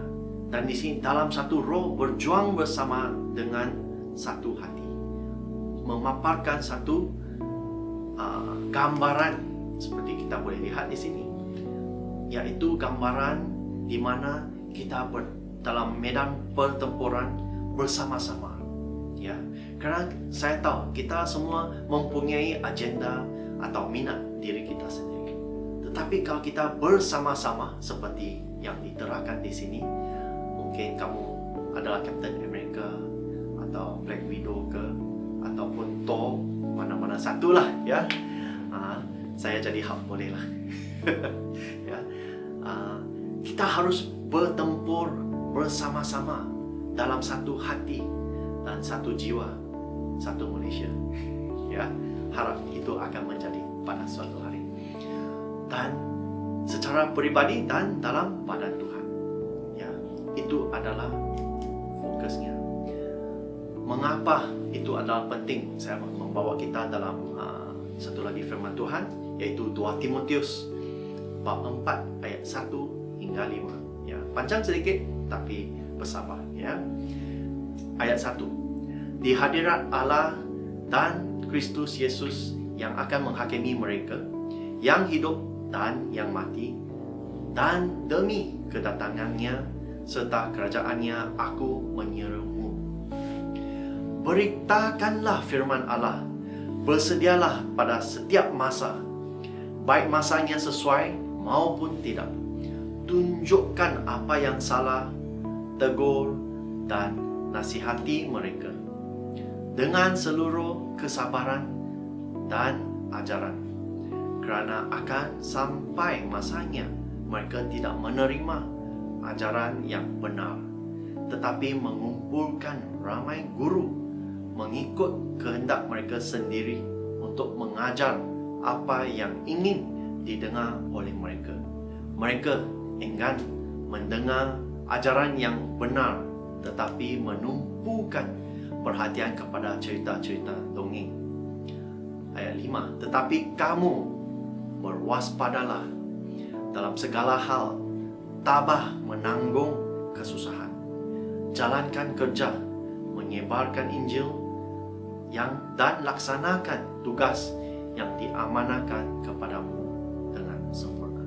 Dan di sini dalam satu roh berjuang bersama dengan satu hati, memaparkan satu gambaran seperti kita boleh lihat di sini, yaitu gambaran di mana kita dalam medan pertempuran bersama-sama. Ya, karena saya tahu kita semua mempunyai agenda atau minat diri kita sendiri. Tetapi kalau kita bersama-sama seperti yang diterangkan di sini, mungkin kamu adalah Captain America atau Black Widow ke, ataupun Thor, mana-mana satulah ya. Saya jadi Hulk boleh lah. Ya. Kita harus bertempur bersama-sama dalam satu hati dan satu jiwa, satu Malaysia. Ya, harap itu akan menjadi pada suatu hari. Dan secara pribadi dan dalam badan Tuhan. Ya, itu adalah fokusnya. Mengapa itu adalah penting? Saya membawa kita dalam satu lagi firman Tuhan, yaitu 2 Timotius bab 4 ayat 1 hingga 5. Ya, panjang sedikit tapi bersabar ya. Ayat 1. Di hadirat Allah dan Kristus Yesus yang akan menghakimi mereka yang hidup dan yang mati, dan demi kedatangannya serta kerajaannya aku menyerumu. Beritakanlah firman Allah, bersedialah pada setiap masa, baik masanya sesuai maupun tidak. Tunjukkan apa yang salah, tegur dan nasihati mereka dengan seluruh kesabaran dan ajaran, kerana akan sampai masanya mereka tidak menerima ajaran yang benar, tetapi mengumpulkan ramai guru mengikut kehendak mereka sendiri untuk mengajar apa yang ingin didengar oleh mereka. Mereka enggan mendengar ajaran yang benar, tetapi menumpukan perhatian kepada cerita-cerita dongeng. Ayat 5. Tetapi kamu berwaspadalah dalam segala hal, tabah menanggung kesusahan, jalankan kerja, menyebarkan Injil dan laksanakan tugas yang diamanahkan kepadamu dengan sempurna.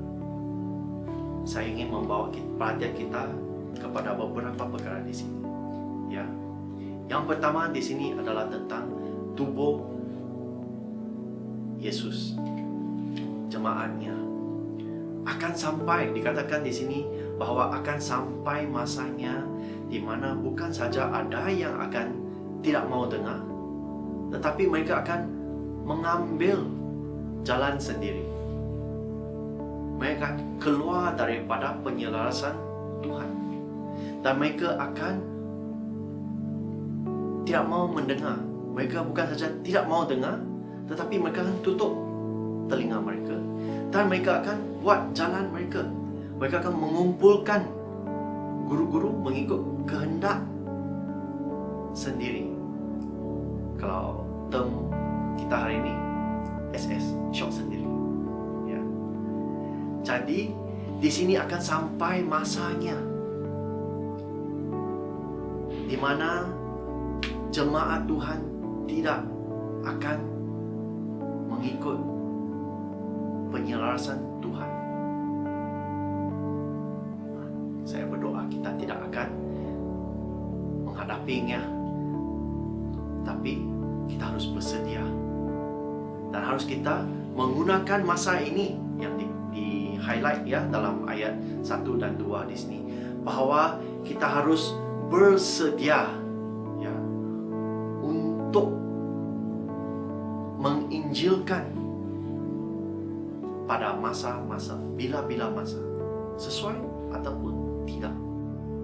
Saya ingin membawa perhatian kita kepada beberapa perkara di sini. Ya, yang pertama di sini adalah tentang tubuh Yesus, jemaatnya. Akan sampai, dikatakan di sini bahwa akan sampai masanya di mana bukan saja ada yang akan tidak mau dengar, tetapi mereka akan mengambil jalan sendiri. Mereka keluar daripada penyelarasan Tuhan, dan mereka akan tidak mau mendengar. Mereka bukan saja tidak mau dengar, tetapi mereka akan tutup telinga mereka, dan mereka akan buat jalan mereka. Mereka akan mengumpulkan guru-guru mengikut kehendak sendiri. Kalau term kita hari ini SS, short sendiri. Ya. Jadi di sini akan sampai masanya di mana jemaat Tuhan tidak akan mengikut penyelarasan Tuhan. Saya berdoa kita tidak akan menghadapinya, tapi kita harus bersedia dan harus kita menggunakan masa ini yang di highlight ya dalam ayat 1 dan 2 di sini, bahwa kita harus bersedia ya untuk menginjilkan pada masa-masa, bila-bila masa, sesuai ataupun tidak.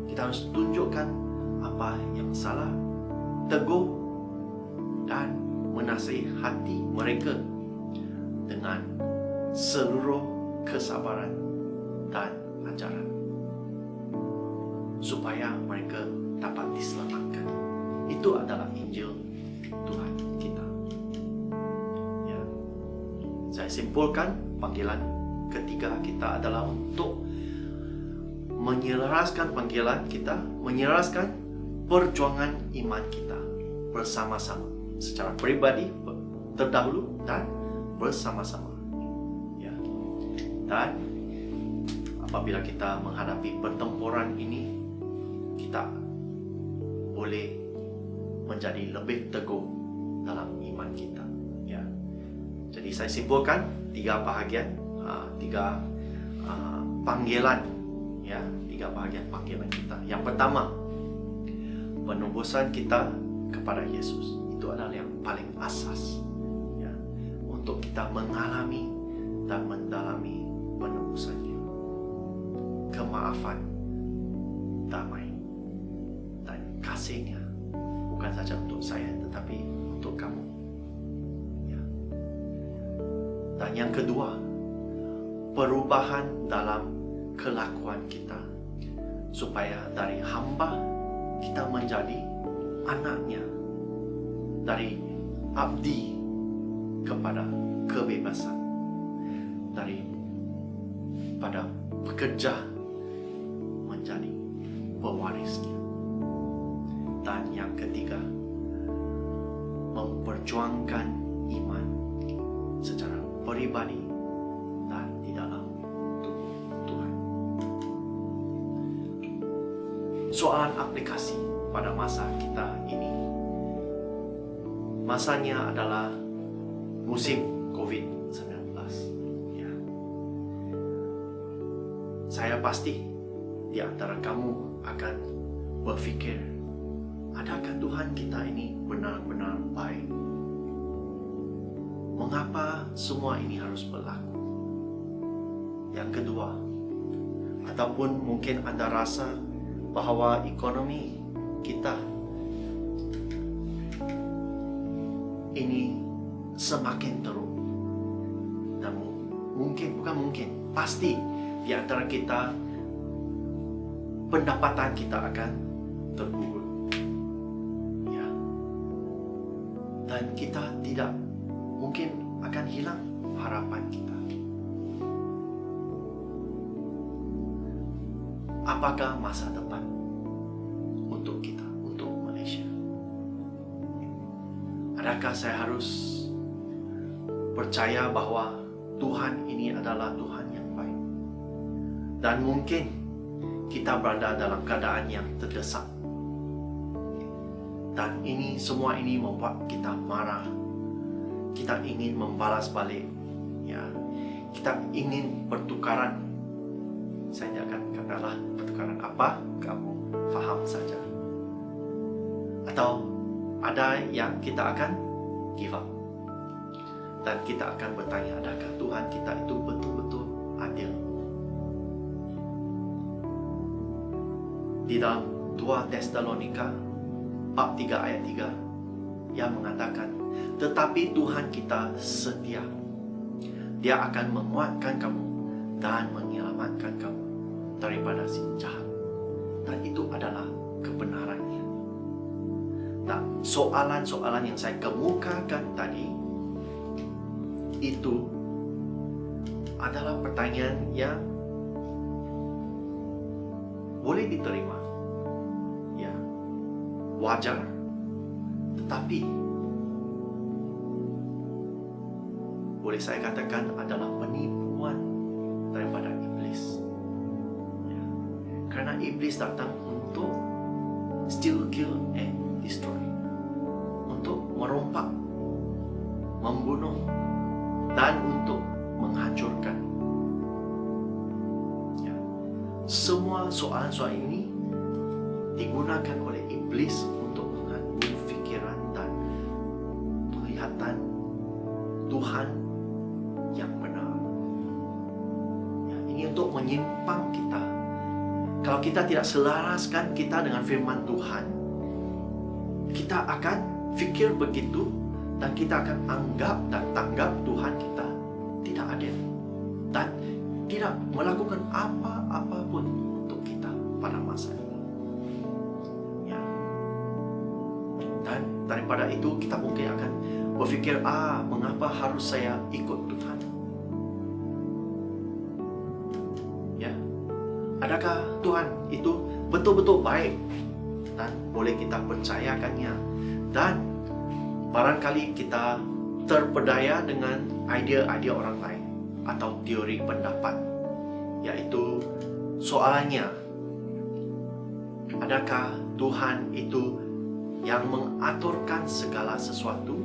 Kita harus tunjukkan apa yang salah, tegur dan menasihati mereka dengan seluruh kesabaran dan ajaran, supaya mereka dapat diselamatkan. Itu adalah Injil Tuhan kita. Ya. Saya simpulkan panggilan ketiga kita adalah untuk menyelaraskan panggilan kita, menyelaraskan perjuangan iman kita bersama-sama, secara pribadi terdahulu dan bersama-sama. Ya. Dan apabila kita menghadapi pertempuran ini, kita boleh menjadi lebih teguh dalam iman kita. Ya. Jadi saya simpulkan tiga bahagian, tiga panggilan, ya, tiga bahagian panggilan kita. Yang pertama, penebusan kita kepada Yesus. Itu adalah yang paling asas, ya, untuk kita mengalami dan mendalami penebusannya, kemaafan, damai, dan kasihnya bukan saja untuk saya tetapi untuk kamu. Ya. Dan yang kedua, perubahan dalam kelakuan kita, supaya dari hamba kita menjadi anaknya, dari abdi kepada kebebasan, daripada pekerja menjadi pewarisnya. Dan yang ketiga, memperjuangkan iman secara pribadi dan di dalam tubuh Tuhan. Soalan aplikasi pada masa kita ini, masanya adalah musim COVID-19. Ya. Saya pasti di antara kamu akan berfikir, adakah Tuhan kita ini benar-benar baik? Mengapa semua ini harus berlaku? Yang kedua, ataupun mungkin Anda rasa bahwa ekonomi kita ini semakin teruk, dan pasti di antara kita pendapatan kita akan tergugur, ya, dan kita tidak mungkin akan hilang harapan kita. Apakah masa depan untuk kita, untuk Malaysia? Adakah saya harus percaya bahwa Tuhan ini adalah Tuhan yang baik? Dan mungkin kita berada dalam keadaan yang terdesak, dan semua ini membuat kita marah. Kita ingin membalas balik, ya. Kita ingin pertukaran. Saya akan katakanlah pertukaran apa, kamu faham saja. Atau ada yang kita akan give up, dan kita akan bertanya, adakah Tuhan kita itu betul-betul adil? Di dalam 2 Tesalonika bab 3 ayat 3 yang mengatakan, tetapi Tuhan kita setia. Dia akan menguatkan kamu dan menyelamatkan kamu daripada si jahat. Dan itu adalah kebenarannya. Nah, soalan-soalan yang saya kemukakan tadi itu adalah pertanyaan yang boleh diterima, ya, wajar, tetapi boleh saya katakan adalah penipuan daripada iblis, ya. Karena iblis datang untuk steal, kill, and destroy, untuk merompak, membunuh, dan untuk menghancurkan. Ya. Semua soalan-soalan ini digunakan oleh iblis untuk mengganggu fikiran dan penglihatan Tuhan yang benar. Ya, ini untuk menyimpang kita. Kalau kita tidak selaraskan kita dengan firman Tuhan, kita akan fikir begitu, dan kita akan anggap dan tanggap Tuhan kita tidak adil dan tidak melakukan apa-apa pun untuk kita pada masa ini. Ya. Dan daripada itu kita mungkin akan berfikir, mengapa harus saya ikut Tuhan? Adakah Tuhan itu betul-betul baik dan boleh kita percayakannya? Dan barangkali kita terpedaya dengan idea-idea orang lain atau teori pendapat, yaitu soalnya, adakah Tuhan itu yang mengaturkan segala sesuatu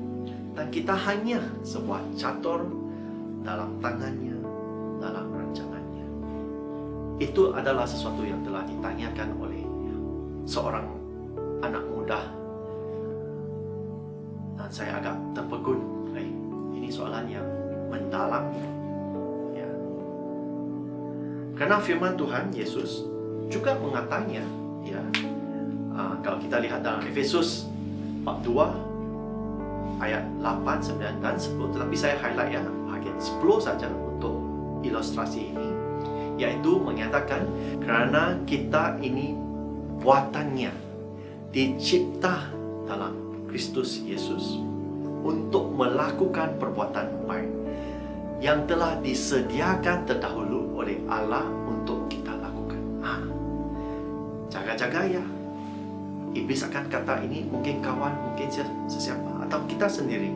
dan kita hanya sebuah catur dalam tangannya, dalam rancangannya? Itu adalah sesuatu yang telah ditanyakan oleh seorang anak muda, dan saya agak terpegun. Ini soalan yang mendalam, ya. Karena firman Tuhan Yesus juga mengatakannya, ya. Kalau kita lihat dalam Efesus bab 2 ayat 8, 9 dan 10, tetapi saya highlight ya bahagian 10 saja untuk ilustrasi ini, yaitu menyatakan kerana kita ini buatannya, dicipta dalam Kristus Yesus untuk melakukan perbuatan baik yang telah disediakan terdahulu oleh Allah untuk kita lakukan. Jaga-jaga ya. Iblis akan kata ini mungkin kawan, mungkin sesiapa, atau kita sendiri,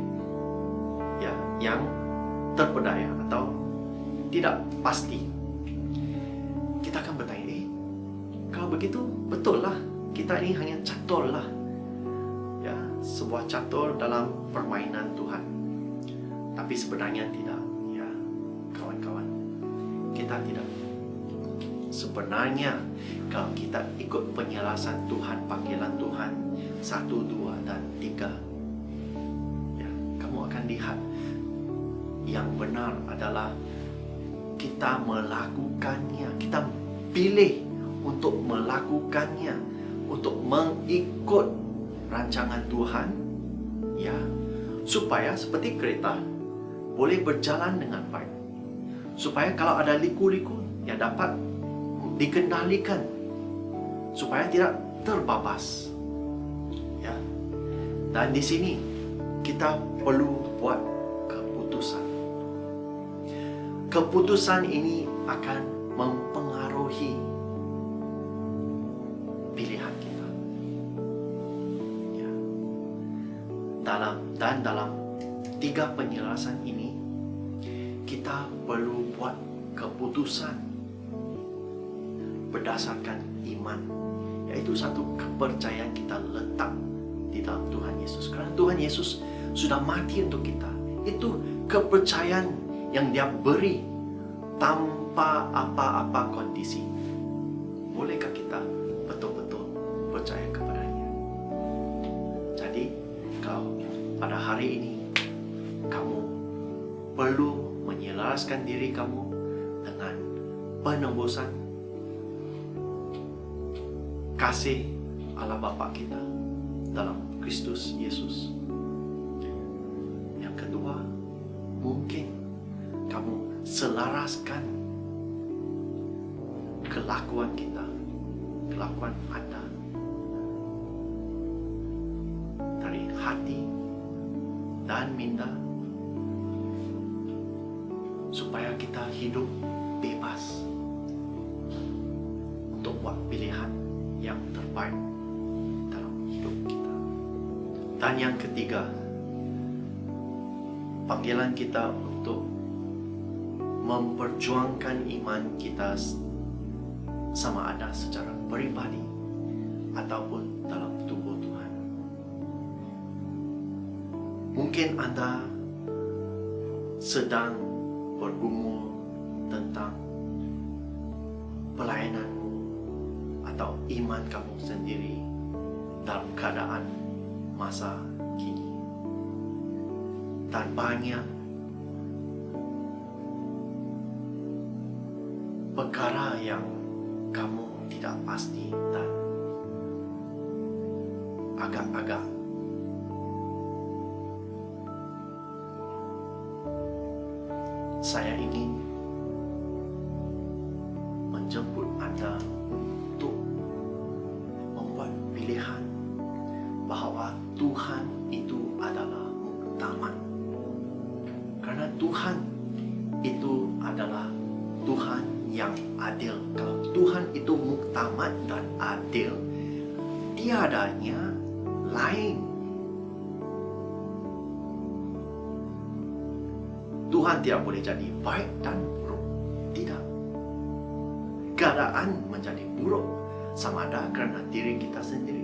ya, yang terpedaya atau tidak pasti. Kita akan bertanya, kalau begitu betul lah, kita ini hanya catur lah, ya, sebuah catur dalam permainan Tuhan. Tapi sebenarnya tidak, ya, kawan-kawan, kita tidak. Sebenarnya kalau kita ikut penjelasan Tuhan, panggilan Tuhan 1, 2, dan 3, ya, kamu akan lihat yang benar adalah kita melakukannya, kita pilih untuk melakukannya, untuk mengikut rancangan Tuhan, ya, supaya seperti kereta boleh berjalan dengan baik, supaya kalau ada liku-liku yang dapat dikendalikan, supaya tidak terbabas, ya. Dan di sini kita perlu buat keputusan. Keputusan ini akan mempengaruhi pilihan kita, ya. Dalam 3 penjelasan ini kita perlu buat keputusan berdasarkan iman, yaitu satu kepercayaan kita letak di dalam Tuhan Yesus. Kerana Tuhan Yesus sudah mati untuk kita. Itu kepercayaan yang Dia beri tanpa apa-apa kondisi. Bolehkah kita betul-betul percaya kepadanya? Jadi, kalau pada hari ini kamu perlu menyelaraskan diri kamu dengan penebusan kasih Allah Bapa kita dalam Kristus Yesus. Yang kedua, mungkin kamu selaraskan kelakuan kita, kelakuan Anda dari hati dan minda, supaya kita hidup bebas untuk buat pilihan yang terbaik dalam hidup kita. Dan yang ketiga, panggilan kita untuk memperjuangkan iman kita sama ada secara pribadi ataupun dalam tubuh Tuhan. Mungkin Anda sedang bergumul tentang pelayanan atau iman kamu sendiri dalam keadaan masa kini, dan banyak perkara yang kamu tidak pasti dan agak-agak saya ingin menjemput Anda untuk membuat pilihan bahawa Tuhan itu adalah utama. Karena Tuhan itu adalah Tuhan yang adil. Kalau Tuhan itu muktamad dan adil, tiadanya lain. Tuhan tidak boleh jadi baik dan buruk. Tidak. Keadaan menjadi buruk sama ada kerana diri kita sendiri,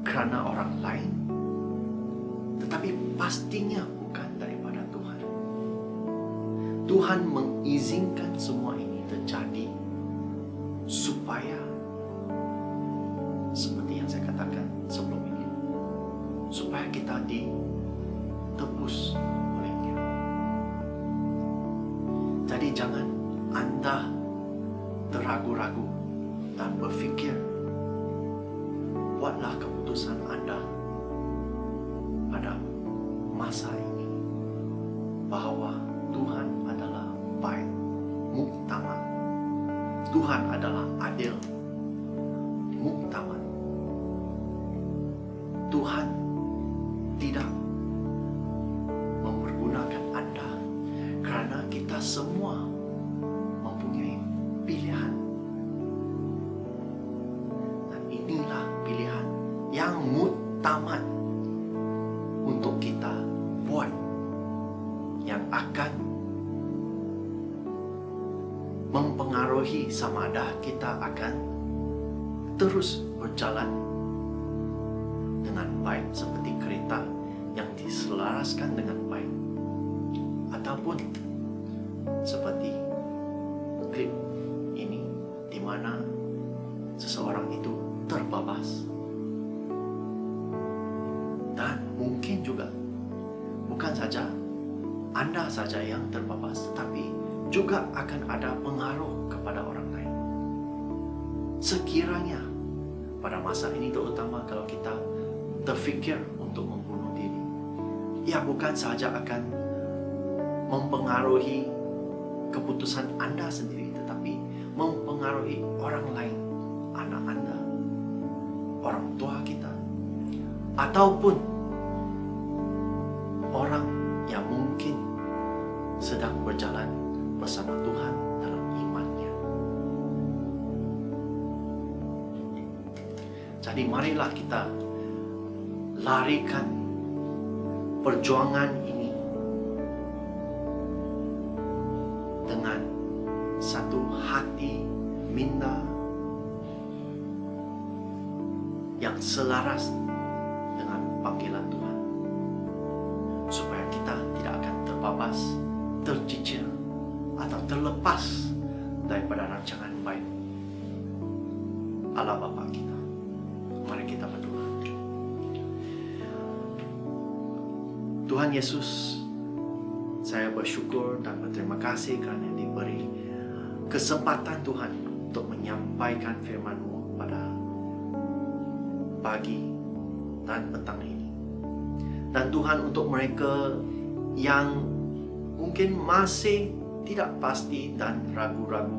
kerana orang lain, tetapi pastinya bukan daripada Tuhan. Tuhan mengizinkan semua ini terjadi supaya, seperti yang saya katakan sebelum ini, supaya kita ditebus olehnya. Jadi jangan Anda teragu-ragu dan berfikir, buatlah keputusan Anda pada masa ini bahawa Tuhan adalah baik, muktamad. Tuhan adalah adil, muktamad. Tuhan tidak mempergunakan Anda kerana kita semua mempunyai pilihan. Dan inilah pilihan yang muktamad untuk kita buat, yang akan mempengaruhi sama ada kita akan terus berjalan dengan baik seperti kereta yang diselaraskan dengan baik, ataupun seperti klip ini di mana seseorang itu terbabas. Dan mungkin juga bukan saja Anda saja yang terbabas, tetapi juga akan ada pengaruh kepada orang lain. Sekiranya pada masa ini, terutama kalau kita terfikir untuk membunuh diri, ia bukan saja akan mempengaruhi keputusan Anda sendiri, tetapi mempengaruhi orang lain, anak Anda, orang tua kita, ataupun orang yang mungkin sedang berjalan bersama Tuhan dalam imannya. Jadi marilah kita larikan perjuangan ini dengan satu hati minda yang selaras dengan panggilan Tuhan, supaya kita tidak akan terbabas, tercicir, atau terlepas daripada rancangan baik Allah Bapa kita. Mari kita berdoa. Tuhan Yesus, saya bersyukur dan berterima kasih kerana diberi kesempatan Tuhan untuk menyampaikan firman-Mu pada pagi dan petang ini. Dan Tuhan, untuk mereka yang mungkin masih tidak pasti dan ragu-ragu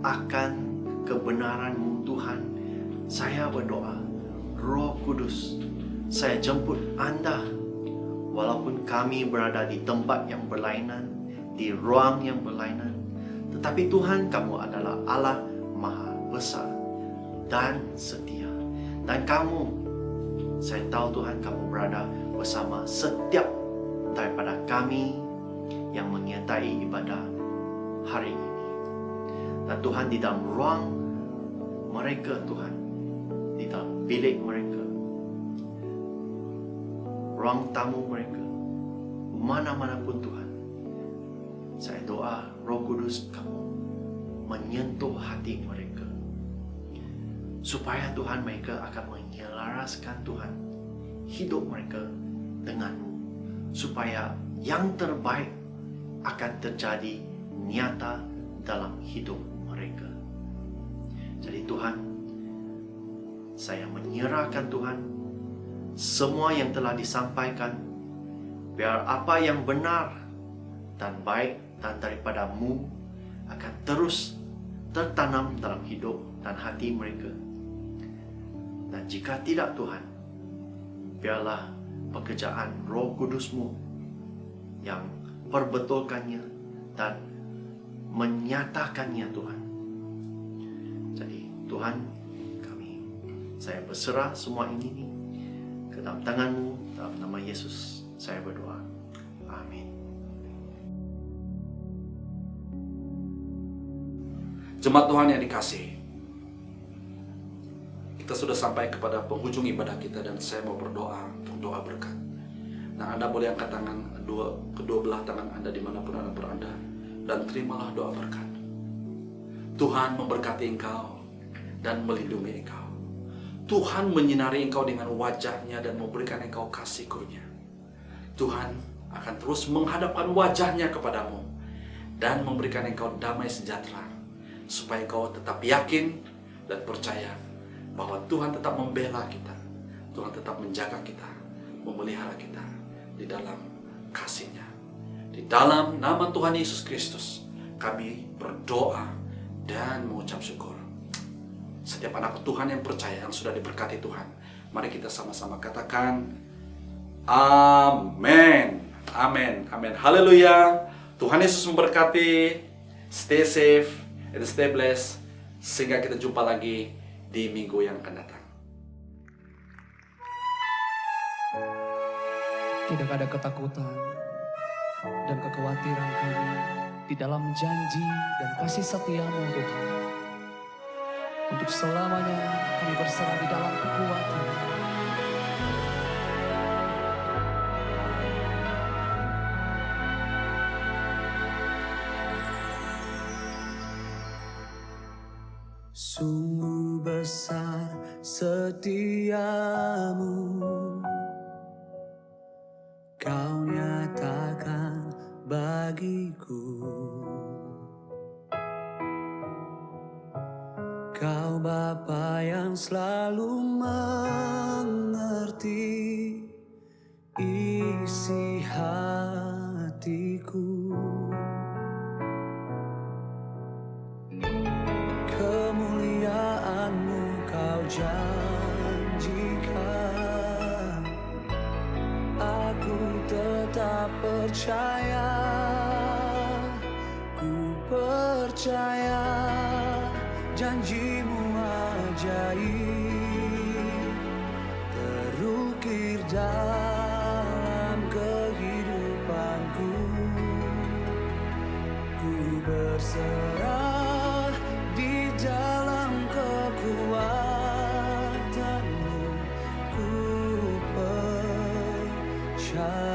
akan kebenaran-Mu Tuhan, saya berdoa, Roh Kudus, saya jemput Anda, walaupun kami berada di tempat yang berlainan, di ruang yang berlainan, tetapi Tuhan, Kamu adalah Allah Maha Besar dan setia. Dan Kamu, saya tahu Tuhan, Kamu berada bersama setiap daripada kami yang menyertai ibadah hari ini. Dan Tuhan, di dalam ruang mereka Tuhan, di dalam bilik mereka, ruang tamu mereka, mana-mana pun Tuhan, saya doa Roh Kudus Kamu menyentuh hati mereka, supaya Tuhan mereka akan menyelaraskan Tuhan hidup mereka dengan-Mu, supaya yang terbaik akan terjadi nyata dalam hidup mereka. Jadi Tuhan, saya menyerahkan Tuhan semua yang telah disampaikan, biar apa yang benar dan baik dan daripada-Mu akan terus tertanam dalam hidup dan hati mereka. Dan jika tidak Tuhan, biarlah pekerjaan Roh Kudus-Mu yang perbetulkannya dan menyatakannya Tuhan. Jadi Tuhan, saya berserah semua ini ke dalam tangan-Mu, dalam nama Yesus saya berdoa. Amin. Jemaat Tuhan yang dikasihi, kita sudah sampai kepada penghujung ibadah kita dan saya mau berdoa untuk doa berkat. Nah, Anda boleh angkat tangan, kedua belah tangan Anda dimanapun Anda berada, dan terimalah doa berkat. Tuhan memberkati engkau dan melindungi engkau. Tuhan menyinari engkau dengan wajah-Nya dan memberikan engkau kasih karunia. Tuhan akan terus menghadapkan wajah-Nya kepadamu dan memberikan engkau damai sejahtera, supaya engkau tetap yakin dan percaya bahwa Tuhan tetap membela kita, Tuhan tetap menjaga kita, memelihara kita di dalam kasih-Nya. Di dalam nama Tuhan Yesus Kristus, kami berdoa dan mengucap syukur. Setiap anak Tuhan yang percaya, yang sudah diberkati Tuhan, mari kita sama-sama katakan amin, amin, amin, haleluya. Tuhan Yesus memberkati. Stay safe and stay blessed, sehingga kita jumpa lagi di minggu yang akan datang. Tidak ada ketakutan dan kekhawatiran kami di dalam janji dan kasih setia-Mu Tuhan. Untuk selamanya kami berserah di dalam kekuatan. Sungguh besar setiamu, Kau nyatakan bagiku. Kau Bapa yang selalu mengerti isi hatiku. Kemuliaan-Mu Kau janjikan, aku tetap percaya, ku percaya. Janji-Mu ajaib terukir dalam kehidupanku. Ku berserah di dalam kekuatan-Mu, ku percaya.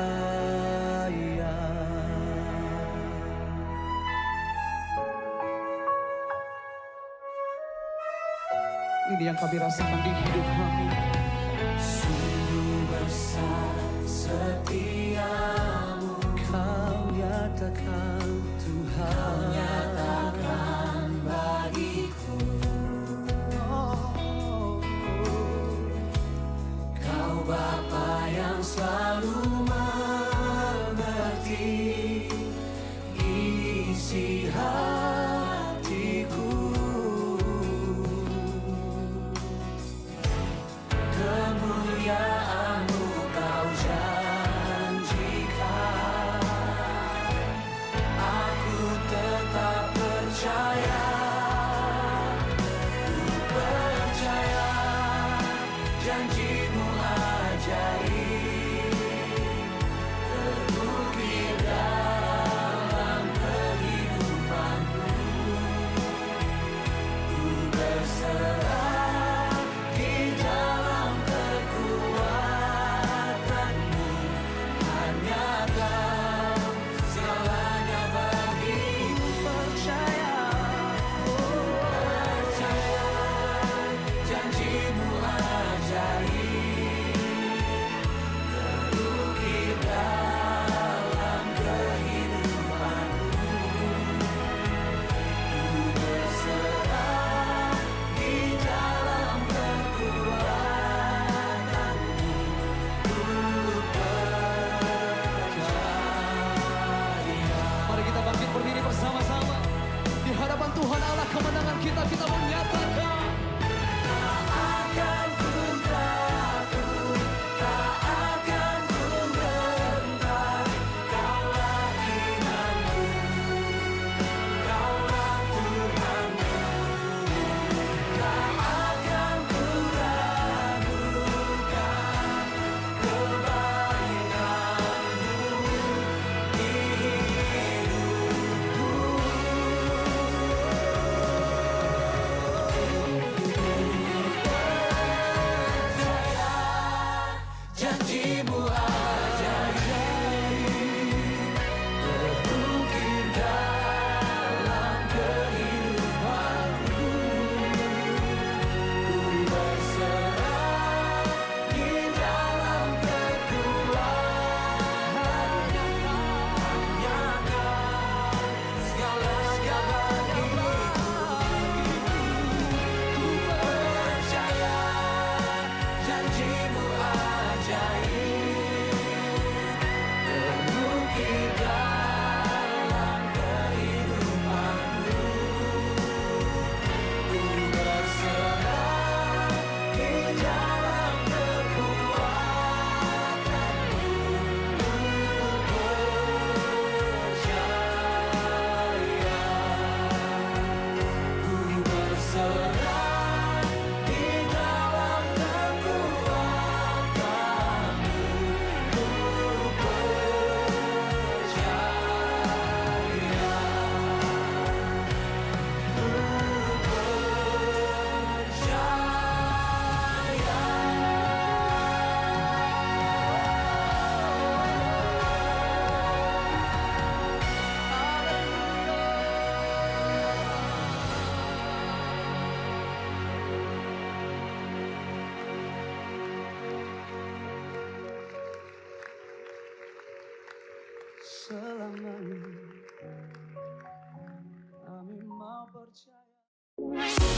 Ini yang kami rasakan di hidup kami. Sungguh besar setiamu, Kau nyatakan Tuhan. Kau nyatakan bagiku. Kau Bapa yang selalu mengerti isi hatiku. Kemuliaan-Mu Kau janjikan, aku tetap percaya, ku percaya. Janji-Mu ajaib terukir dalam kehidupanku. Ku berserah di dalam kekuatan-Mu, hanya Kau segalanya bagiku. Percaya, percaya. Janji-Mu ajaib terukir dalam kehidupanku. Ku berserah di dalam kekuatan-Mu, ku percaya. Mari kita bangkit berdiri bersama-sama di hadapan Tuhan Allah kemenangan kita. Kita menyatakan tak akan ku takut, tak akan ku gentar. Kaulah imanku, Kau selamanya. Kami mau percaya.